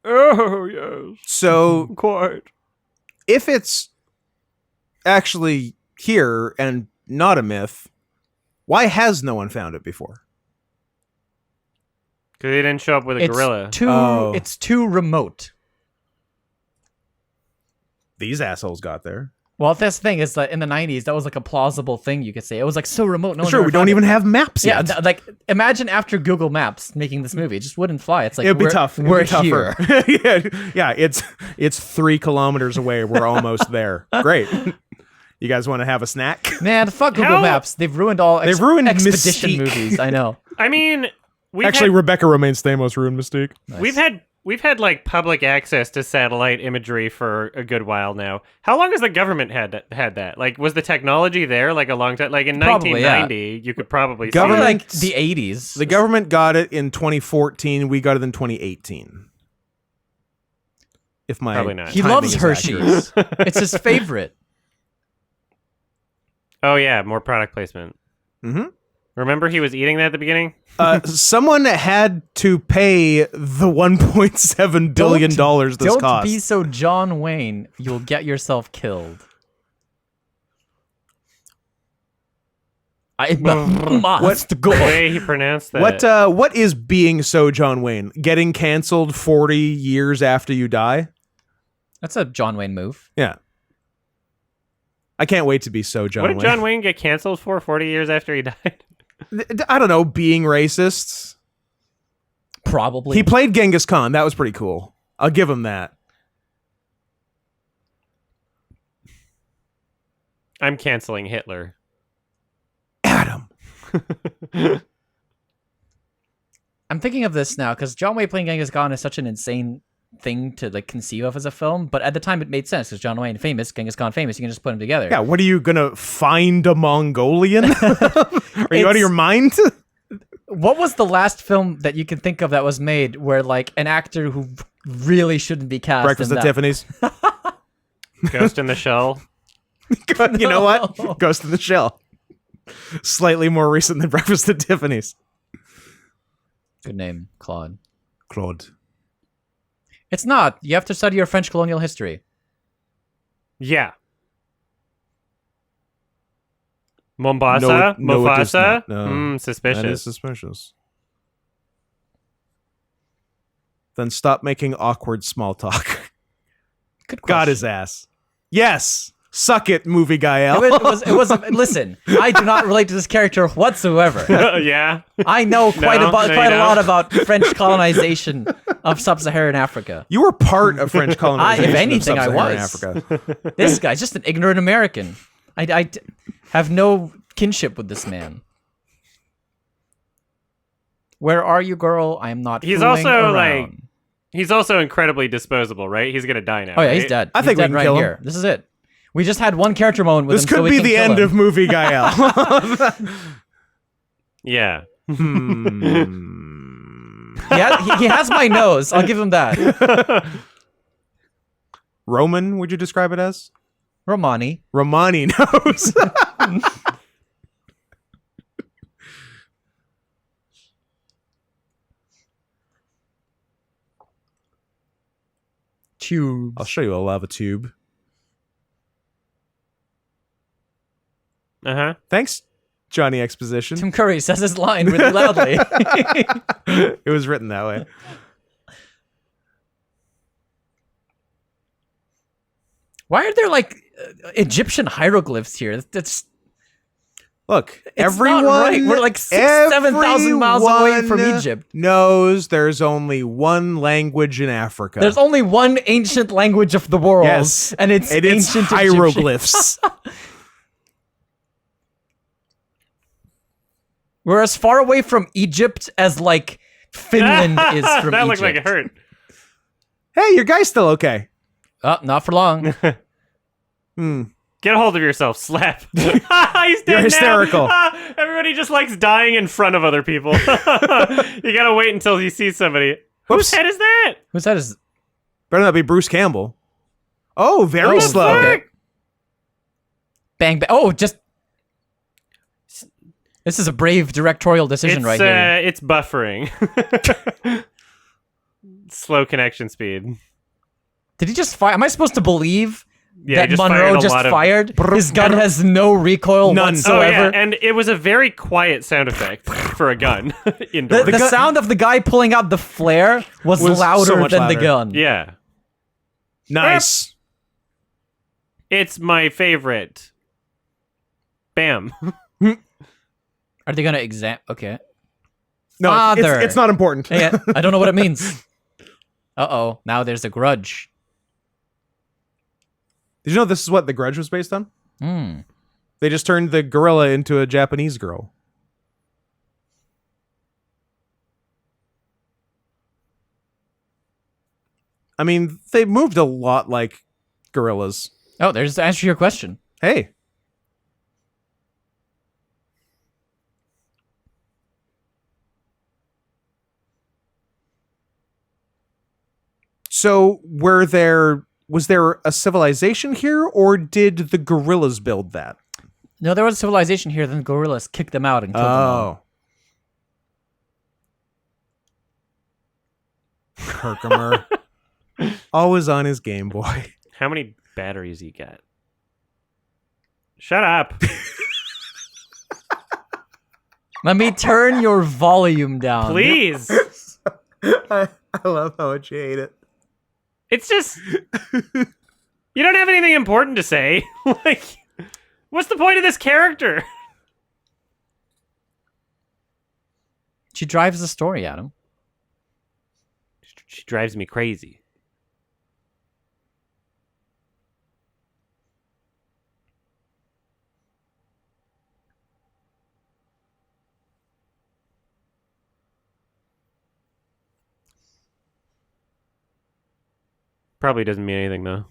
yes. So, quite. If it's actually here and not a myth, why has no one found it before? Because they didn't show up with a gorilla. It's too remote. These assholes got there. Well, that's the thing is that in the 90s, that was like a plausible thing you could say. It was like so remote. No we don't even have maps yet. Yeah, like imagine after Google Maps making this movie, it just wouldn't fly. It's like it'd be tough. We're here. yeah. It's 3 kilometers away. We're almost there. Great. You guys want to have a snack? Man, fuck Google Maps. They've ruined They've ruined expedition Mystique. Movies. I know. I mean, Rebecca Romaine Stamos ruined Mystique. Nice. We've had like public access to satellite imagery for a good while now. How long has the government had that? Like, was the technology there like a long time? Like in 1990, you could probably see like the 80s. The government got it in 2014. We got it in 2018. If my probably not. He loves Hershey's. It's his favorite. Oh yeah, more product placement. Mm-hmm. Remember he was eating that at the beginning? Someone had to pay the $1.7 billion this cost. Don't be so John Wayne. You'll get yourself killed. I must go. The way he pronounced that. What is being so John Wayne? Getting canceled 40 years after you die? That's a John Wayne move. Yeah. I can't wait to be so John Wayne. What did John Wayne get canceled for 40 years after he died? I don't know, being racist. Probably. He played Genghis Khan. That was pretty cool. I'll give him that. I'm canceling Hitler. Adam. I'm thinking of this now because John Wayne playing Genghis Khan is such an insane thing to like conceive of as a film, but at the time it made sense because John Wayne famous, Genghis Khan famous. You can just put them together. Yeah, what are you gonna find a Mongolian? Are you out of your mind? What was the last film that you can think of that was made where like an actor who really shouldn't be cast? Breakfast in at that? Tiffany's. Ghost in the Shell. You know what? Ghost in the Shell. Slightly more recent than Breakfast at Tiffany's. Good name, Claude. Claude. It's not. You have to study your French colonial history. Yeah. Mombasa? No, it is Mufasa? not. No. Suspicious. That is suspicious. Then stop making awkward small talk. Good question. Got his ass. Yes. Suck it, movie guy L. It was listen, I do not relate to this character whatsoever. Yeah. I know quite No, a you lot don't. about French colonization of sub-Saharan Africa. You were part of French colonization. If anything, of I Sub-Saharan was. Africa. This guy's just an ignorant American. I have no kinship with this man. Where are you, girl? I am not. He's fooling also, around. He's also incredibly disposable, right? He's gonna die now. Oh yeah, right? he's dead. I He's think we dead can right kill him. here. This is it. We just had one character moment with This him. so could we be can the kill end him. of movie guy L. Yeah. Yeah, he has my nose. I'll give him that. Roman, would you describe it as? Romani. Romani knows. Tubes. I'll show you a lava tube. Uh-huh. Thanks, Johnny Exposition. Tim Curry says his line really loudly. It was written that way. Why are there like Egyptian hieroglyphs here? That's Look, it's everyone, not right. We're like 7,000 miles away from everyone Egypt. knows there's only one language in Africa. There's only one ancient language of the world, Yes, and it's and it's ancient hieroglyphs. Egyptian. We're as far away from Egypt as like Finland is from that Egypt. looked like it hurt. Hey, your guy's still okay. Oh, not for long. Get a hold of yourself, slap. He's dead You're now. hysterical. Everybody just likes dying in front of other people. You gotta wait until you see somebody. Whose head is that? Whose head is? Better not be Bruce Campbell. Oh, very Oh, slow. okay. Bang bang. Oh, just. This is a brave directorial decision It's, right here. It's buffering. Slow connection speed. Did he just fire? Am I supposed to believe Yeah, he that just Monroe fired a just lot of- fired? His gun has no recoil None. whatsoever. Oh yeah, and it was a very quiet sound effect for a gun indoors. The sound of the guy pulling out the flare was Was louder so much than the louder. gun. Yeah, Nice. it's my favorite. Bam. Are they gonna exam? Okay. No, Father. it's not important. Yeah, I don't know what it means. Uh-oh. Now there's a grudge. Did you know this is what The Grudge was based on? Hmm. They just turned the gorilla into a Japanese girl. I mean, they moved a lot like gorillas. Oh, there's the answer to your question. Hey. So, was there a civilization here, or did the gorillas build that? No, there was a civilization here, then the gorillas kicked them out and killed them all. Herkimer. Always on his Game Boy. How many batteries you got? Shut up. Let me turn your volume down. Please. I love how much you hate it. It's just you don't have anything important to say. Like, what's the point of this character? She drives the story, Adam. She drives me crazy. Probably doesn't mean anything, though.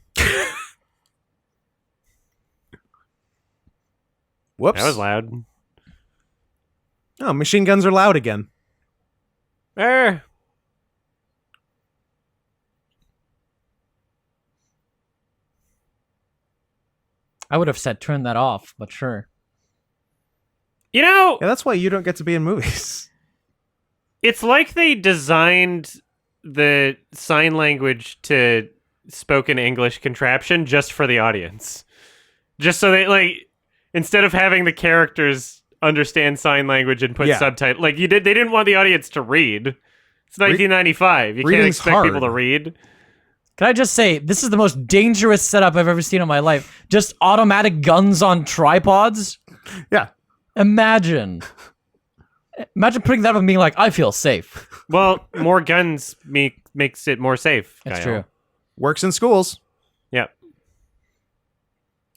Whoops. That was loud. Oh, machine guns are loud again. Er. I would have said turn that off, but sure. You know, Yeah, that's why you don't get to be in movies. it's like they designed the sign language to spoken English contraption just for the audience. Just so they, like, instead of having the characters understand sign language and put subtitles, like, they didn't want the audience to read. It's 1995. You can't reading's expect hard. people to read. Can I just say, this is the most dangerous setup I've ever seen in my life. Just automatic guns on tripods? Yeah. Imagine putting that up and being like, I feel safe. Well, more guns makes it more safe. That's Kyle. true. Works in schools. Yep.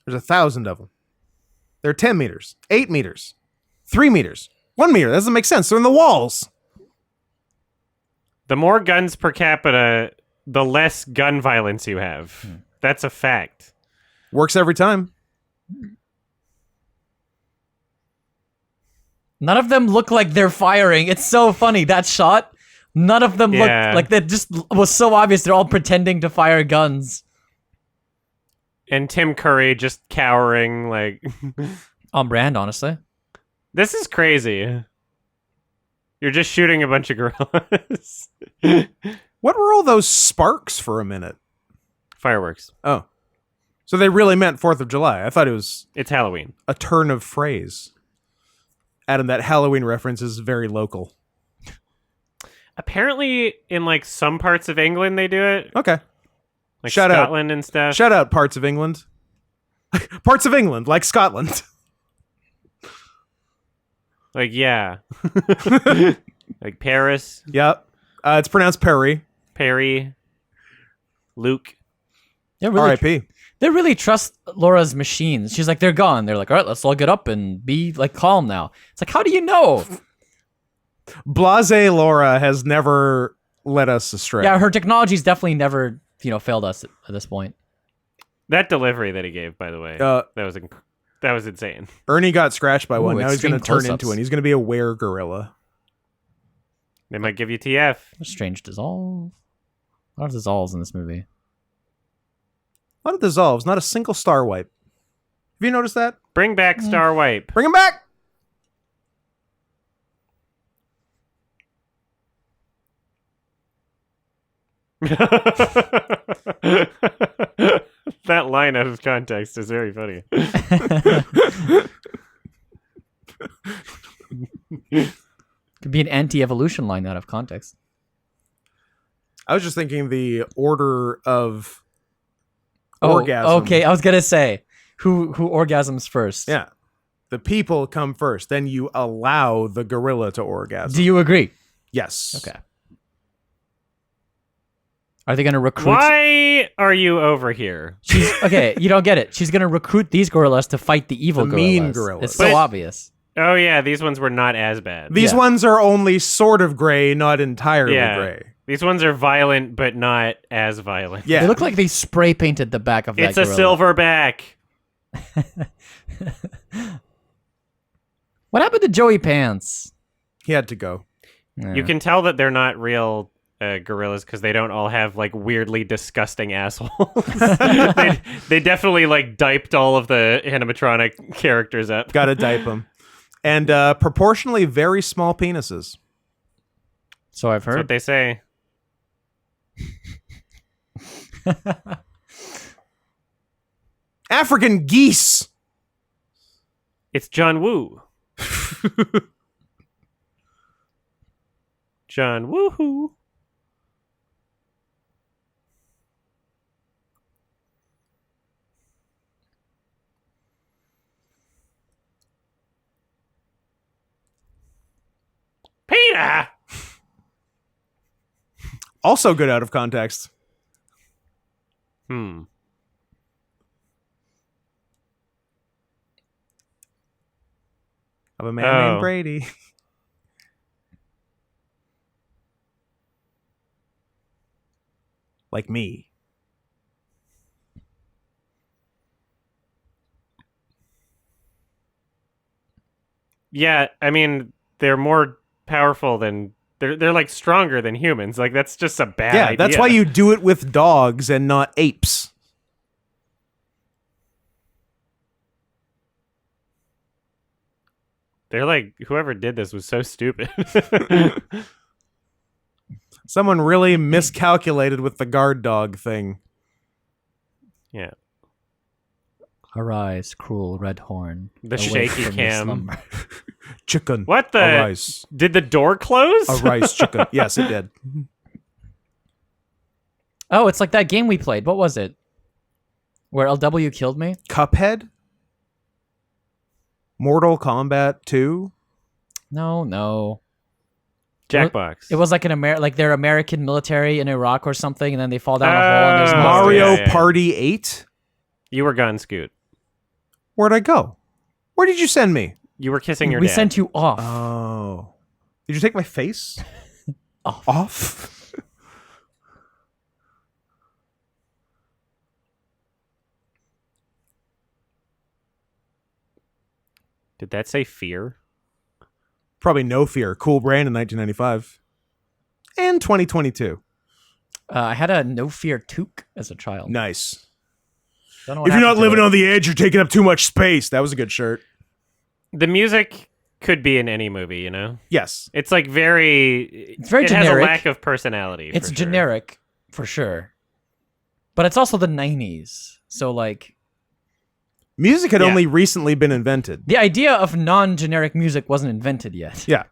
There's 1,000 of them. They're 10 meters, 8 meters, 3 meters, 1 meter. That doesn't make sense. They're in the walls. The more guns per capita, the less gun violence you have. That's a fact. Works every time. None of them look like they're firing. It's so funny, that shot. None of them look like that. Just was so obvious. They're all pretending to fire guns. And Tim Curry just cowering, like... On brand, honestly. This is crazy. You're just shooting a bunch of gorillas. What were all those sparks for a minute? Fireworks. Oh. So they really meant 4th of July. I thought it was It's Halloween. a turn of phrase. Adam, that Halloween reference is very local. Apparently, in, like, some parts of England, they do it. Okay. Like Shout out. Scotland and stuff. Shout out parts of England. Parts of England, like Scotland. Like, yeah. Like Paris, Yep. It's pronounced Perry. Perry, Luke. R.I.P. They really trust Laura's machines. She's like, they're gone. They're like, all right, let's all get up and be like calm now. It's like, how do you know? Blase Laura has never led us astray. Yeah, her technology's definitely never, failed us at this point. That delivery that he gave, by the way, that was insane. Ernie got scratched by one. Now he's going to extreme turn into one. He's going to be a were-gorilla. They might give you TF. Strange dissolve. A lot of dissolves in this movie. A lot of dissolves, not a single star wipe. Have you noticed that? Bring back Star Wipe. Bring him back! That line out of context is very funny. Could be an anti-evolution line out of context. I was just thinking the order of orgasm. Okay, I was gonna say who orgasms first. Yeah. The people come first. Then you allow the gorilla to orgasm. Do you agree? Yes. Okay. Are they gonna recruit? Why are you over here? She's okay. You don't get it. She's gonna recruit these gorillas to fight the evil The gorillas. mean gorillas. It's so obvious. Oh yeah, these ones were not as bad. These Yeah. ones are only sort of gray, not entirely gray. These ones are violent, but not as violent. Yeah. They look like they spray painted the back of that It's a gorilla. silverback. What happened to Joey Pants? He had to go. You can tell that they're not real gorillas because they don't all have like weirdly disgusting assholes. they definitely like diped all of the animatronic characters up. Gotta dipe them. And proportionally very small penises. So I've That's what heard. they say. African geese. It's John Woo. John Woohoo. Peter. Also good out of context. Hmm. Of a man named Oh. Brady. Like me. Yeah, I mean, they're more powerful than they're like stronger than humans. Like that's just a bad idea. That's why you do it with dogs and not apes. They're like, whoever did this was so stupid. Someone really miscalculated with the guard dog thing. Yeah. Arise, cruel red horn. The awake shaky from your cam. slumber. Chicken. What the? Arise. Did the door close? Arise, chicken. Yes, it did. Oh, it's like that game we played. What was it? Where LW killed me? Cuphead? Mortal Kombat 2? No. Jackbox. It was like like they're American military in Iraq or something, and then they fall down a hole and there's Oh, Mario yeah. Party 8? You were gone, Scoot. Where'd I go? Where did you send me? You were kissing your We dad. sent you off. Oh. Did you take my face? Off? Did that say fear? Probably No Fear. Cool brand in 1995. And 2022. I had a No Fear toque as a child. Nice. Don't know what If you're not happened to living it. on the edge, you're taking up too much space. That was a good shirt. The music could be in any movie, you know? Yes. It's like very... It's very it has generic. a lack of personality. It's for sure. generic, for sure. But it's also the 90s. So, like, Music had Yeah. only recently been invented. the idea of non-generic music wasn't invented yet. Yeah.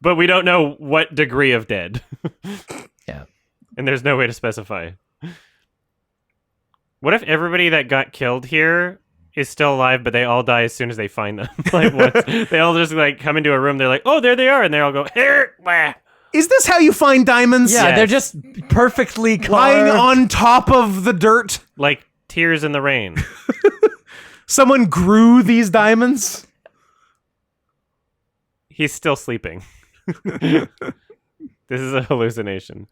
But we don't know what degree of dead. Yeah. And there's no way to specify. What if everybody that got killed here is still alive, but they all die as soon as they find them? Like, what? They all just like come into a room. They're like, "Oh, there they are," and they all go, "Here!" Wah." Is this how you find diamonds? Yeah, Yes. they're just perfectly Lying carved. on top of the dirt? Like tears in the rain. Someone grew these diamonds? He's still sleeping. This is a hallucination.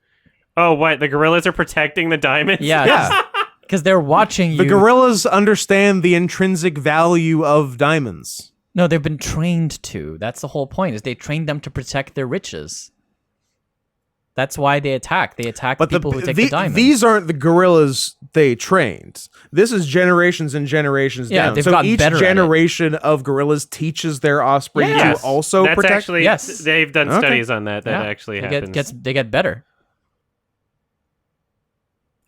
Oh, what? The gorillas are protecting the diamonds? Yeah. Yeah. Because they're watching you. The gorillas understand the intrinsic value of diamonds. No, they've been trained to. That's the whole point, is they trained them to protect their riches. That's why they attack. They attack But people who take the diamonds. these aren't the gorillas they trained. This is generations and generations Yeah, down. they've So gotten each better at it. generation of gorillas teaches their offspring Yes. to also That's protect. actually, Yes. they've done Okay. studies on that. That Yeah, actually they happens. they get better.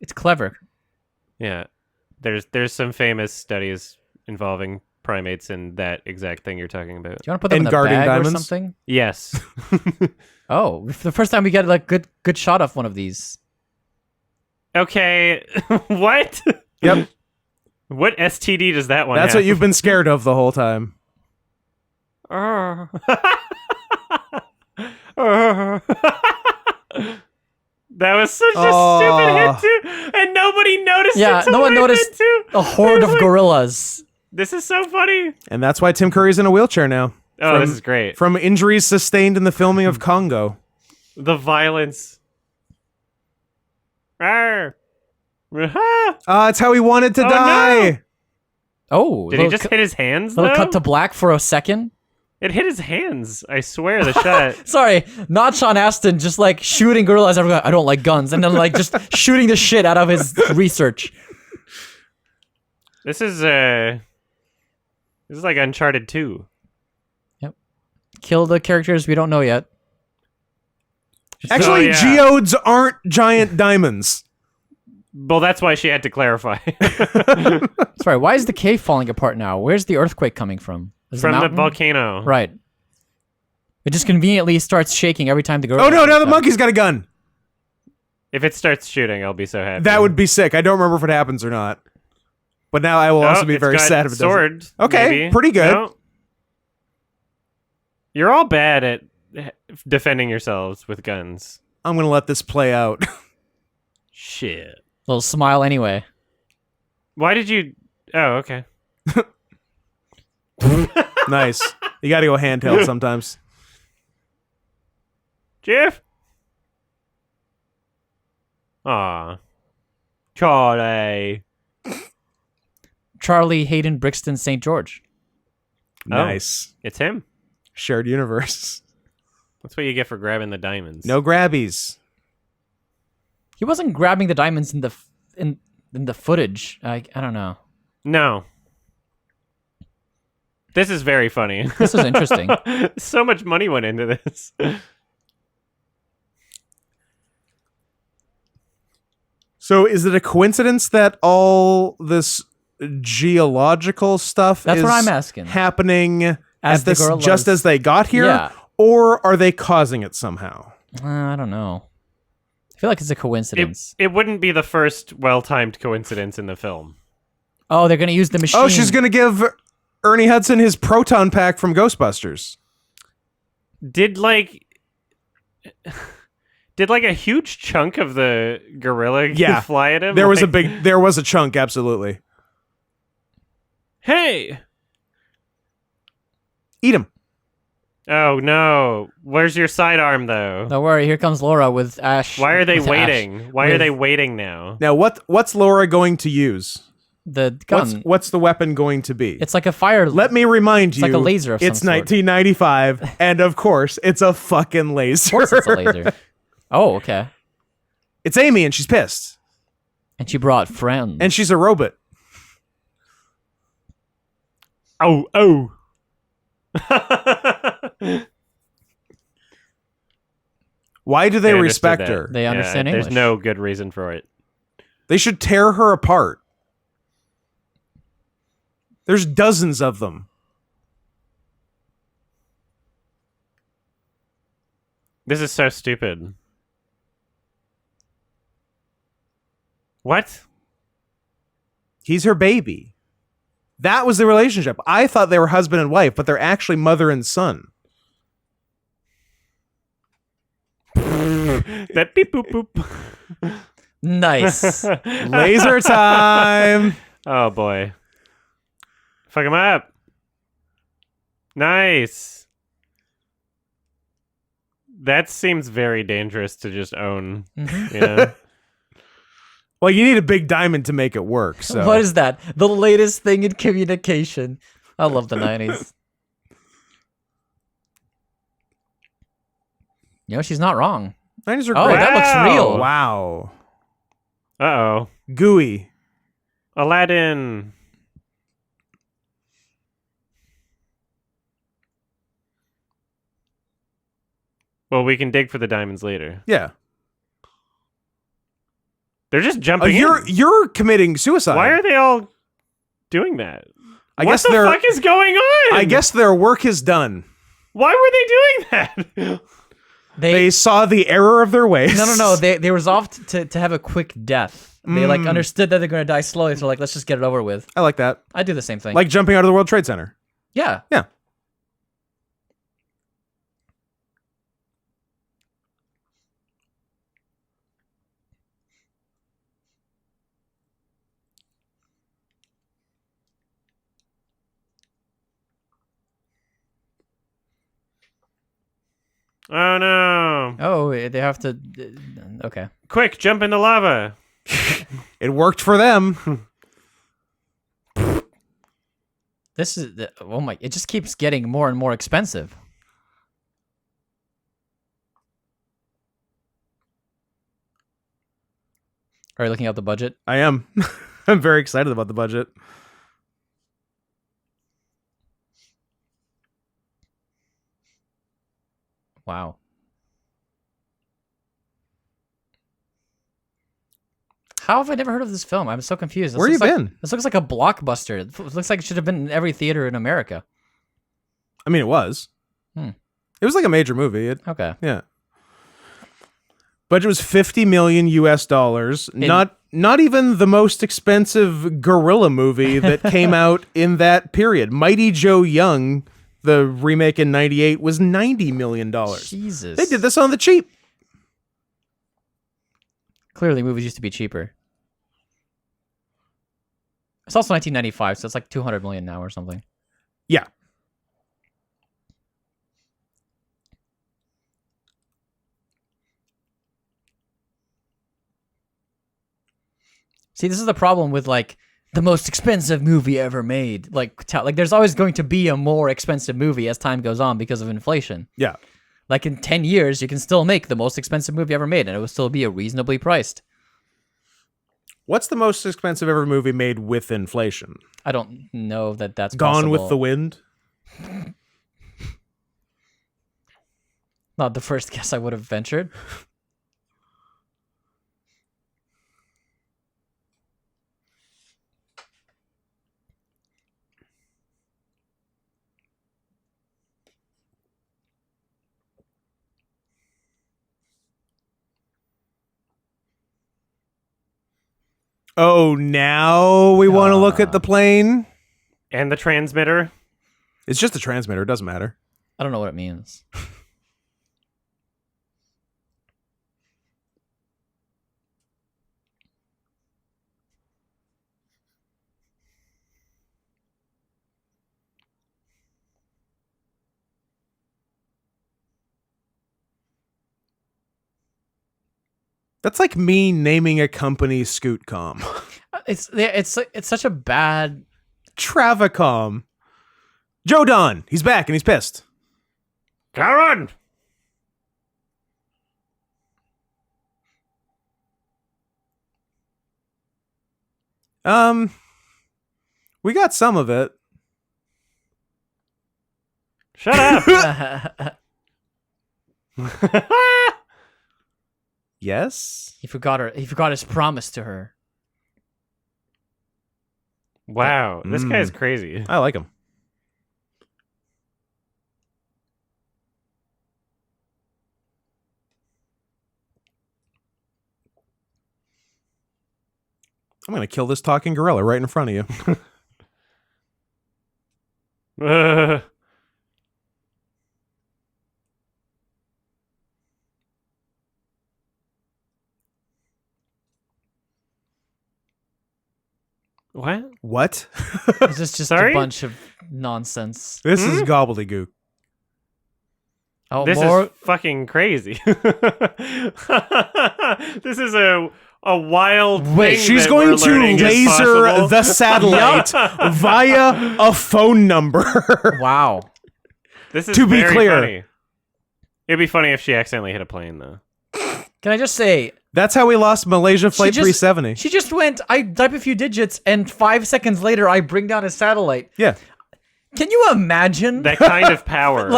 It's clever. Yeah. There's some famous studies involving primates and that exact thing you're talking about. Do you want to put them And in a guarding bag diamonds? or something? Yes. Oh, for the first time we get like good shot of one of these. Okay. What? Yep. What STD does that one That's have? what you've been scared of the whole time. that was such a stupid hit too, and nobody noticed. Yeah, until no one I did noticed too. A horde I of was like, gorillas. This is so funny. And that's why Tim Curry's in a wheelchair now. Oh, this is great. From injuries sustained in the filming of Congo. The violence. Arr. Ah. It's how he wanted to Oh, die. no. Oh, Did he just hit his hands, little though? cut to black for a second? It hit his hands. I swear, the shot. Sorry, not Sean Astin, just like shooting gorillas. Everyone, I don't like guns, and then like just shooting the shit out of his research. This is like Uncharted 2. Kill the characters we don't know yet. Actually, Oh, yeah. geodes aren't giant diamonds. Well, that's why she had to clarify. Sorry, why is the cave falling apart now? Where's the earthquake coming from? Is From the mountain? volcano. Right. It just conveniently starts shaking every time the gorilla. Oh no, now the shoots monkey's got a gun. If it starts shooting, I'll be so happy. That would be sick. I don't remember if it happens or not. But now I will also be it's very got sad if it doesn't. sword. Okay, maybe. pretty good. No? You're all bad at defending yourselves with guns. I'm gonna let this play out. Shit. Little smile anyway. Why did you... Oh, okay. Nice. You gotta go handheld sometimes. Jeff? Aw. Charlie. Charlie Hayden Brixton St. George. Nice. It's him. Shared universe. That's what you get for grabbing the diamonds. No grabbies. He wasn't grabbing the diamonds in the footage. I don't know. No. This is very funny. This is interesting. So much money went into this. So is it a coincidence that all this geological stuff That's is what I'm asking. happening As at the this gorillas- just as they got here? Yeah. Or are they causing it somehow? I don't know. I feel like it's a coincidence. It wouldn't be the first well-timed coincidence in the film. Oh, they're gonna use the machine. Oh, she's going to give Ernie Hudson his proton pack from Ghostbusters. Did like a huge chunk of the gorilla Yeah. fly at him? There was Like, a chunk, absolutely. Hey! Eat him. Oh no. Where's your sidearm though? Don't worry. Here comes Laura with Ash. Why are they with Ash. waiting? Why are With they waiting now? Now, what's Laura going to use? The gun. What's the weapon going to be? It's like a fire. Let me remind you. like a laser of some It's sort. 1995, and of course, it's a fucking laser. Of course, it's a laser. Oh, okay. It's Amy, and she's pissed. And she brought friends. And she's a robot. Oh. Why do they I respect understood her? that. They understand There's English. no good reason for it. They should tear her apart. There's dozens of them. This is so stupid. What? He's her baby. That was the relationship. I thought they were husband and wife, but they're actually mother and son. That beep boop boop. Nice. Laser time. Oh boy. Fuck him up. Nice. That seems very dangerous to just own. Mhm. Yeah. Well, you need a big diamond to make it work. So What is that? The latest thing in communication. I love the 90s. You know, she's not wrong. 90s are Oh, great. that looks real. Wow. Uh-oh. Gooey. Aladdin. Well, we can dig for the diamonds later. Yeah. They're just Oh, jumping in. you're committing suicide. Why are they all doing that? I what guess the they're- fuck is going on? I guess their work is done. Why were they doing that? They saw the error of their ways. No. They resolved to have a quick death. They like understood that they're gonna die slowly, so like let's just get it over with. I like that. I do the same thing. Like jumping out of the World Trade Center. yeah. Yeah. Oh no. Oh, they have to. Okay. Quick, jump into lava. It worked for them. This is oh my! It just keeps getting more and more expensive. Are you looking at the budget? I am. I'm very excited about the budget. Wow. How have I never heard of this film? I'm so confused. This Where you looks like- been? This looks like a blockbuster. It looks like it should have been in every theater in America. I mean, it was. Hmm. It was like a major movie. Okay. Yeah. Budget was 50 million US dollars. Not even the most expensive gorilla movie that came out in that period. Mighty Joe Young, the remake in 98, was $90 million. Jesus. They did this on the cheap. Clearly, movies used to be cheaper. It's also 1995, so it's like 200 million now or something. Yeah. See, this is the problem with like the most expensive movie ever made. Like there's always going to be a more expensive movie as time goes on because of inflation. Yeah. Like in 10 years, you can still make the most expensive movie ever made, and it will still be a reasonably priced. What's the most expensive ever movie made with inflation? I don't know that that's Gone possible. with the Wind? Not the first guess I would have ventured. Oh, now we want to look at the plane? And the transmitter. It's just a transmitter. It doesn't matter. I don't know what it means. That's like me naming a company Scootcom. It's such a bad. Travacom. Joe Don. He's back and he's pissed. Karen! We got some of it. Shut up! Yes? He forgot his promise to her. Wow, this guy's crazy. I like him. I'm going to kill this talking gorilla right in front of you. What? What? It's just Sorry? a bunch of nonsense. This is gobbledygook. Oh, This more. is fucking crazy. This is a wild Wait, thing She's that going we're to learning is laser possible. the satellite via a phone number. Wow. This is To be very clear. funny. It'd be funny if she accidentally hit a plane, though. Can I just say, That's how we lost Malaysia Flight She just- 370. she just went, I type a few digits, and 5 seconds later, I bring down a satellite. Yeah. Can you imagine? That kind of power.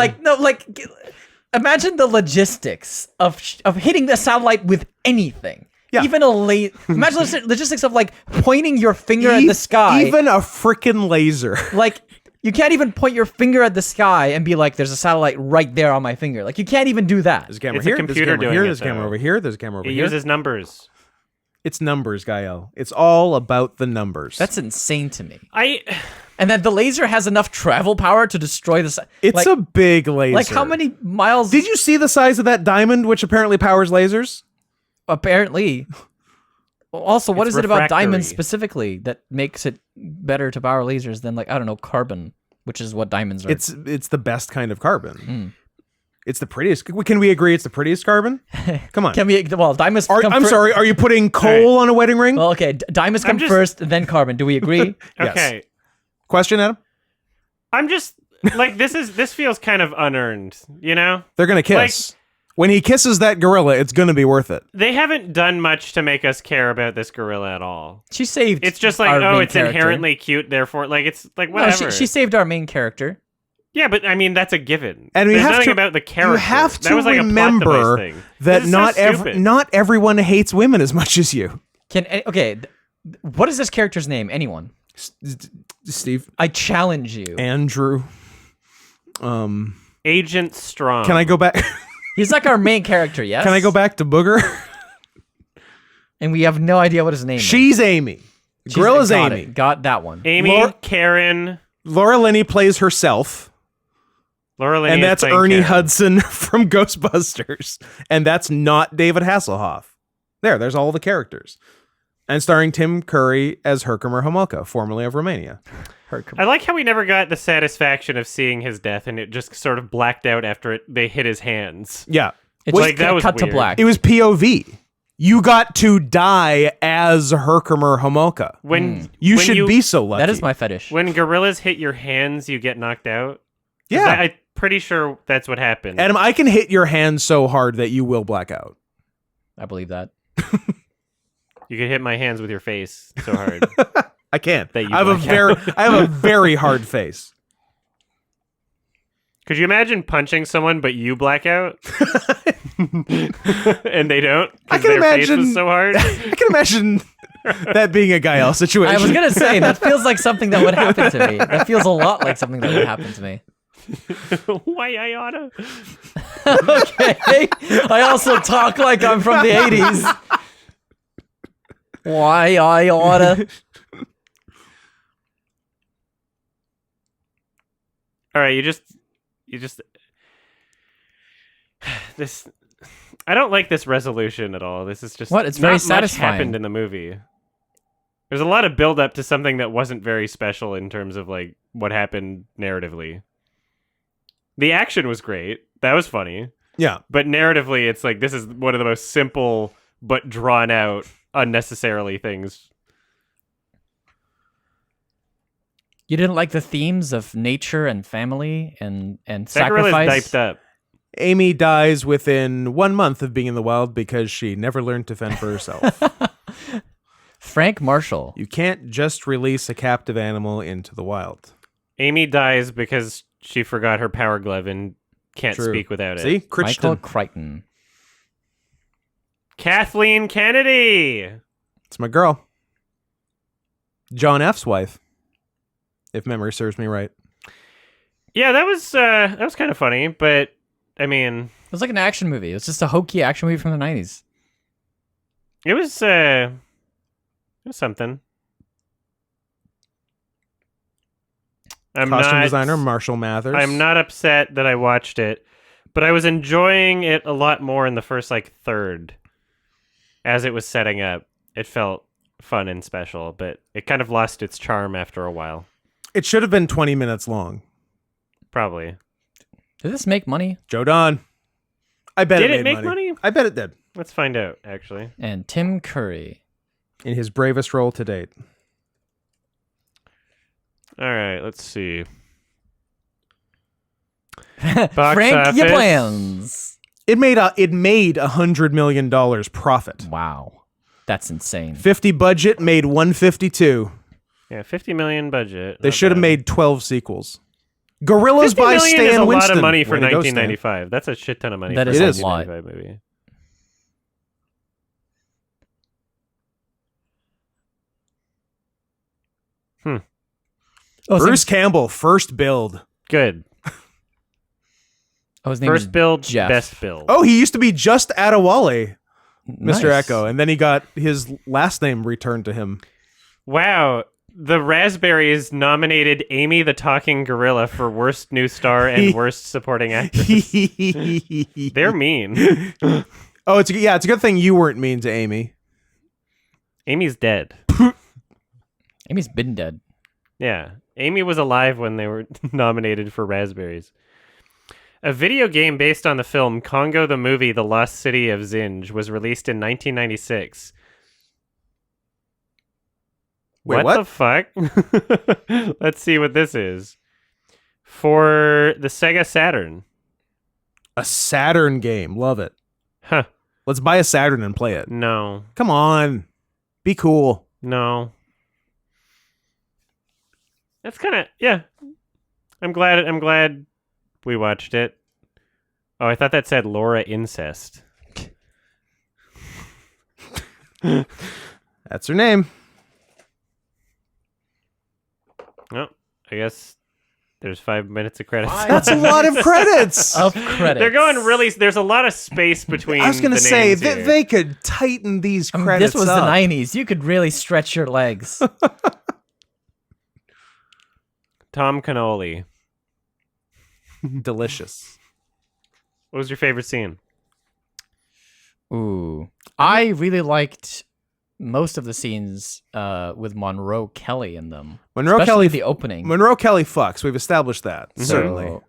Imagine the logistics of hitting the satellite with anything. Yeah. Even imagine the logistics of like pointing your finger at the sky. Even a freaking laser. Like you can't even point your finger at the sky and be like, "There's a satellite right there on my finger." Like you can't even do that. There's a camera It's a here. computer there's a camera doing here. it, There's a camera though. over here. There's a camera over it here. uses numbers. It's numbers, Gael. It's all about the numbers. That's insane to me. I And that the laser has enough travel power to destroy the. It's a big laser. like how many miles? Did you see the size of that diamond, which apparently powers lasers? Apparently. Also, what It's is it about diamonds refractory. specifically that makes it better to power lasers than like I don't know carbon, which is what diamonds are? It's the best kind of carbon. It's the prettiest. Can we agree it's the prettiest carbon? Come on. Can we? Well, diamonds. Are, come I'm fir- sorry. Are you putting coal on a wedding ring? Well, okay. Diamonds come just- first, then carbon. Do we agree? Yes. okay. Question, Adam? I'm just like this feels kind of unearned, you know? They're gonna kiss. When he kisses that gorilla, it's gonna be worth it. They haven't done much to make us care about this gorilla at all. She saved. It's just like, our oh, main it's character. inherently cute, therefore like it's like No, whatever. she saved our main character. Yeah, but I mean that's a given. And we There's have nothing to- about the character. You have that to was like remember a plot device thing. that This is so stupid. not everyone hates women as much as you. What is this character's name? Anyone? Steve, I challenge you. Andrew. Agent Strong. Can I go back? He's like our main character, yes? Can I go back to Booger? And we have no idea what his name is. She's Amy. Gorilla's got Amy. it. Got that one. Amy, Laura- Karen, Laura Linney plays herself, Laura Linney and is that's playing Ernie Karen. Hudson from Ghostbusters, and that's not David Hasselhoff. There's all the characters, and starring Tim Curry as Herkimer Homolka, formerly of Romania. I like how we never got the satisfaction of seeing his death, and it just sort of blacked out after they hit his hands. Yeah, It's Like, that was cut to weird. black. it was POV. You got to die as Herkimer Homoka. You should be so lucky. That is my fetish. When gorillas hit your hands, you get knocked out. Yeah. I'm pretty sure that's what happened. Adam, I can hit your hand so hard that you will black out. I believe that. You can hit my hands with your face so hard. I can't. That you I have a very hard face. Could you imagine punching someone but you black out? And they don't? I Because can their imagine face was so hard? I can imagine that being a Gael situation. I was going to say, that feels like something that would happen to me. That feels a lot like something that would happen to me. Why I oughta? Okay. I also talk like I'm from the 80s. Why I oughta. All right, you just this. I don't like this resolution at all. This is just What? It's not very much satisfying. happened in the movie. There's a lot of build up to something that wasn't very special in terms of like what happened narratively. The action was great. That was funny. Yeah. But narratively, it's like this is one of the most simple but drawn out unnecessarily things. You didn't like the themes of nature and family and That gorilla's sacrifice? diped up. Amy dies within 1 month of being in the wild because she never learned to fend for herself. Frank Marshall. You can't just release a captive animal into the wild. Amy dies because she forgot her power glove and can't True. speak without See? it. Michael Crichton. Crichton. Kathleen Kennedy. It's my girl. John F's wife. If memory serves me right. Yeah, that was kind of funny, but I mean, It was like an action movie. It was just a hokey action movie from the 90s. it was something. Costume designer Marshall Mathers. I'm not upset that I watched it, but I was enjoying it a lot more in the first like third. As it was setting up, it felt fun and special, but it kind of lost its charm after a while. It should have been 20 minutes long. Probably. Did this make money? Joe Don. I bet Did it it made make money? I bet it did. Let's find out, actually. And Tim Curry. In his bravest role to date. All right, let's see. Frank, office. your plans. It made $100 million profit. Wow. That's insane. 50 budget made 152. Yeah, 50 million budget. They Not should have bad. made 12 sequels. Gorillas 50 by million Stan is a Winston. lot of money for Way to go, Stan. 1995. That's a shit ton of money. That for is a 1995 movie. Oh, Bruce Campbell, first build. Good. his name First is build, Jeff. best build. Oh, he used to be just Adewale, Mr. Nice. Echo, and then he got his last name returned to him. Wow. The Raspberries nominated Amy the Talking Gorilla for Worst New Star and Worst Supporting Actress. They're mean. Oh, it's a good thing you weren't mean to Amy. Amy's dead. Amy's been dead. Yeah. Amy was alive when they were nominated for Raspberries. A video game based on the film Congo the Movie, The Lost City of Zinj was released in 1996. Wait, what the fuck? Let's see what this is. For the Sega Saturn. A Saturn game. Love it. Huh. Let's buy a Saturn and play it. No. Come on. Be cool. No. That's kind of, yeah. I'm glad we watched it. Oh, I thought that said Laura Incest. That's her name. Oh, I guess there's 5 minutes of credits. That's a lot of credits. Of credits. They're going really, there's a lot of space between I was going to the say names that here. they could tighten these I mean, credits this was up. the 90s. You could really stretch your legs. Tom Cannoli. Delicious. What was your favorite scene? Ooh. I really liked most of the scenes with Monroe Kelly in them. Monroe Especially Kelly, the opening. Monroe Kelly fucks. We've established that. Mm-hmm. Certainly. So,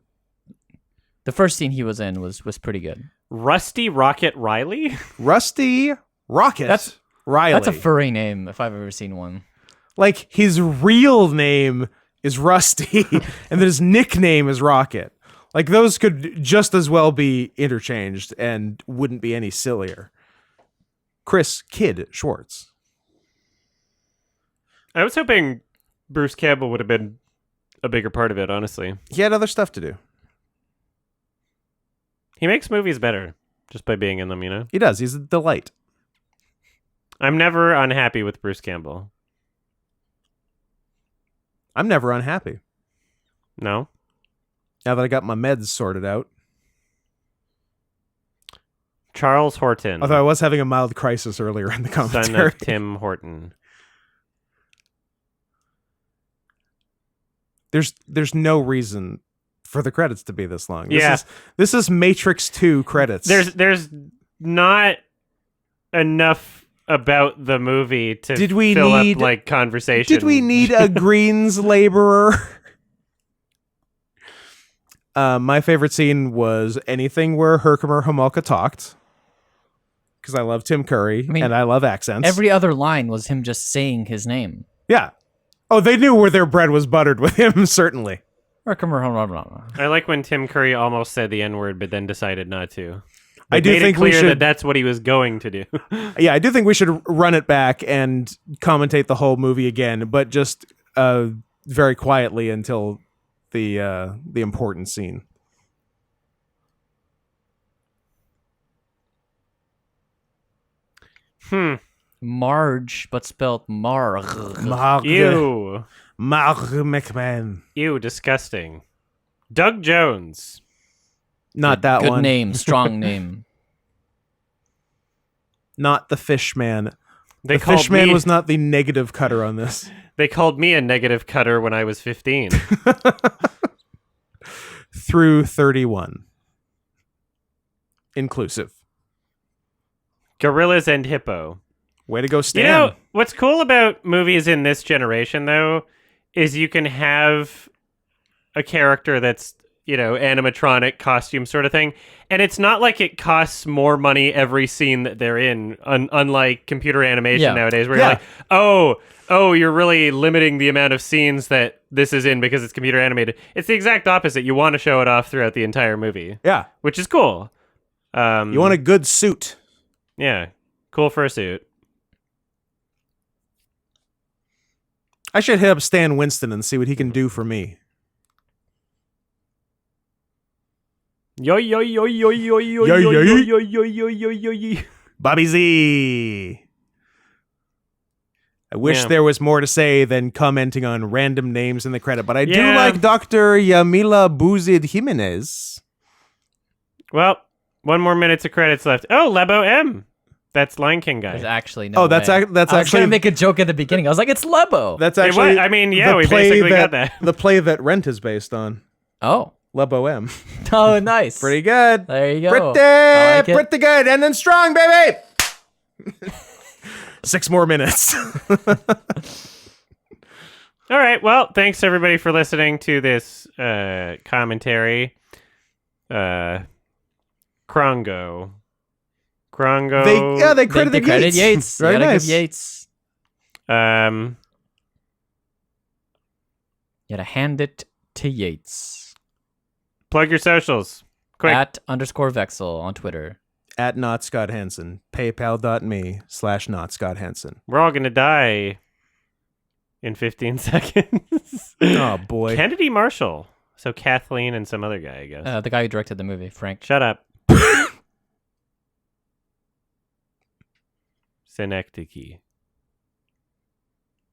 the first scene he was in was pretty good. Rusty Rocket Riley? Rusty Rocket Riley. That's a furry name if I've ever seen one. Like, his real name is Rusty, and then his nickname is Rocket. Like, those could just as well be interchanged and wouldn't be any sillier. Chris Kid Schwartz. I was hoping Bruce Campbell would have been a bigger part of it, honestly. He had other stuff to do. He makes movies better just by being in them, you know? He does. He's a delight. I'm never unhappy with Bruce Campbell. I'm never unhappy. No? Now that I got my meds sorted out. Charles Horton. Although I was having a mild crisis earlier in the commentary. Son of Tim Horton. There's no reason for the credits to be this long. Yeah. This is Matrix 2 credits. There's not enough about the movie to fill up like conversation. Did we need a greens laborer? My favorite scene was anything where Herkimer Homolka talked. Because I love Tim Curry and I love accents. Every other line was him just saying his name. Yeah. Oh, they knew where their bread was buttered with him, certainly. I like when Tim Curry almost said the N-word, but then decided not to. I do think we should. That's what he was going to do. Yeah, I do think we should run it back and commentate the whole movie again, but just very quietly until the important scene. Marge, but spelled Marg. Ew. Marg McMahon. Ew, disgusting. Doug Jones. Not that Good one. name, strong name. Not the Fishman. The Fishman was not the negative cutter on this. They called me a negative cutter when I was 15. Through 31. Inclusive. Gorillas and Hippo. Way to go, Stan. You know, what's cool about movies in this generation, though, is you can have a character that's, you know, animatronic costume sort of thing. And it's not like it costs more money every scene that they're in, unlike computer animation nowadays, where you're like, oh, you're really limiting the amount of scenes that this is in because it's computer animated. It's the exact opposite. You want to show it off throughout the entire movie. Yeah. Which is cool. You want a good suit. Yeah. Cool for a suit. I should hit up Stan Winston and see what he can do for me. Yo yo yo yo yo yo yo yo yo yo yo yo yo yo. Bobby Z. I wish there was more to say than commenting on random names in the credit, but I do like Dr. Yamila Buzid Jimenez. Well, one more minute of credits left. Oh, Lebo M. That's Lion King guy. There's actually no that's way. that's I was actually going to make a joke at the beginning. I was like, it's Lebo. That's actually I mean, yeah, we basically got that. The play that Rent is based on. Oh. Lebo M. Oh, nice. Pretty good. There you go. Pretty good. And then strong, baby. 6 more minutes. All right. Well, thanks everybody for listening to this commentary. Congo. They credited Yates. Very nice. Give Yates. You gotta hand it to Yates. Plug your socials. Quick. @_Vexel on Twitter. @Not Scott Hansen. PayPal.me/Not Scott Hansen. We're all gonna die in 15 seconds. Oh boy. Kennedy Marshall. So Kathleen and some other guy, I guess. The guy who directed the movie, Frank. Shut up. Synecdoche.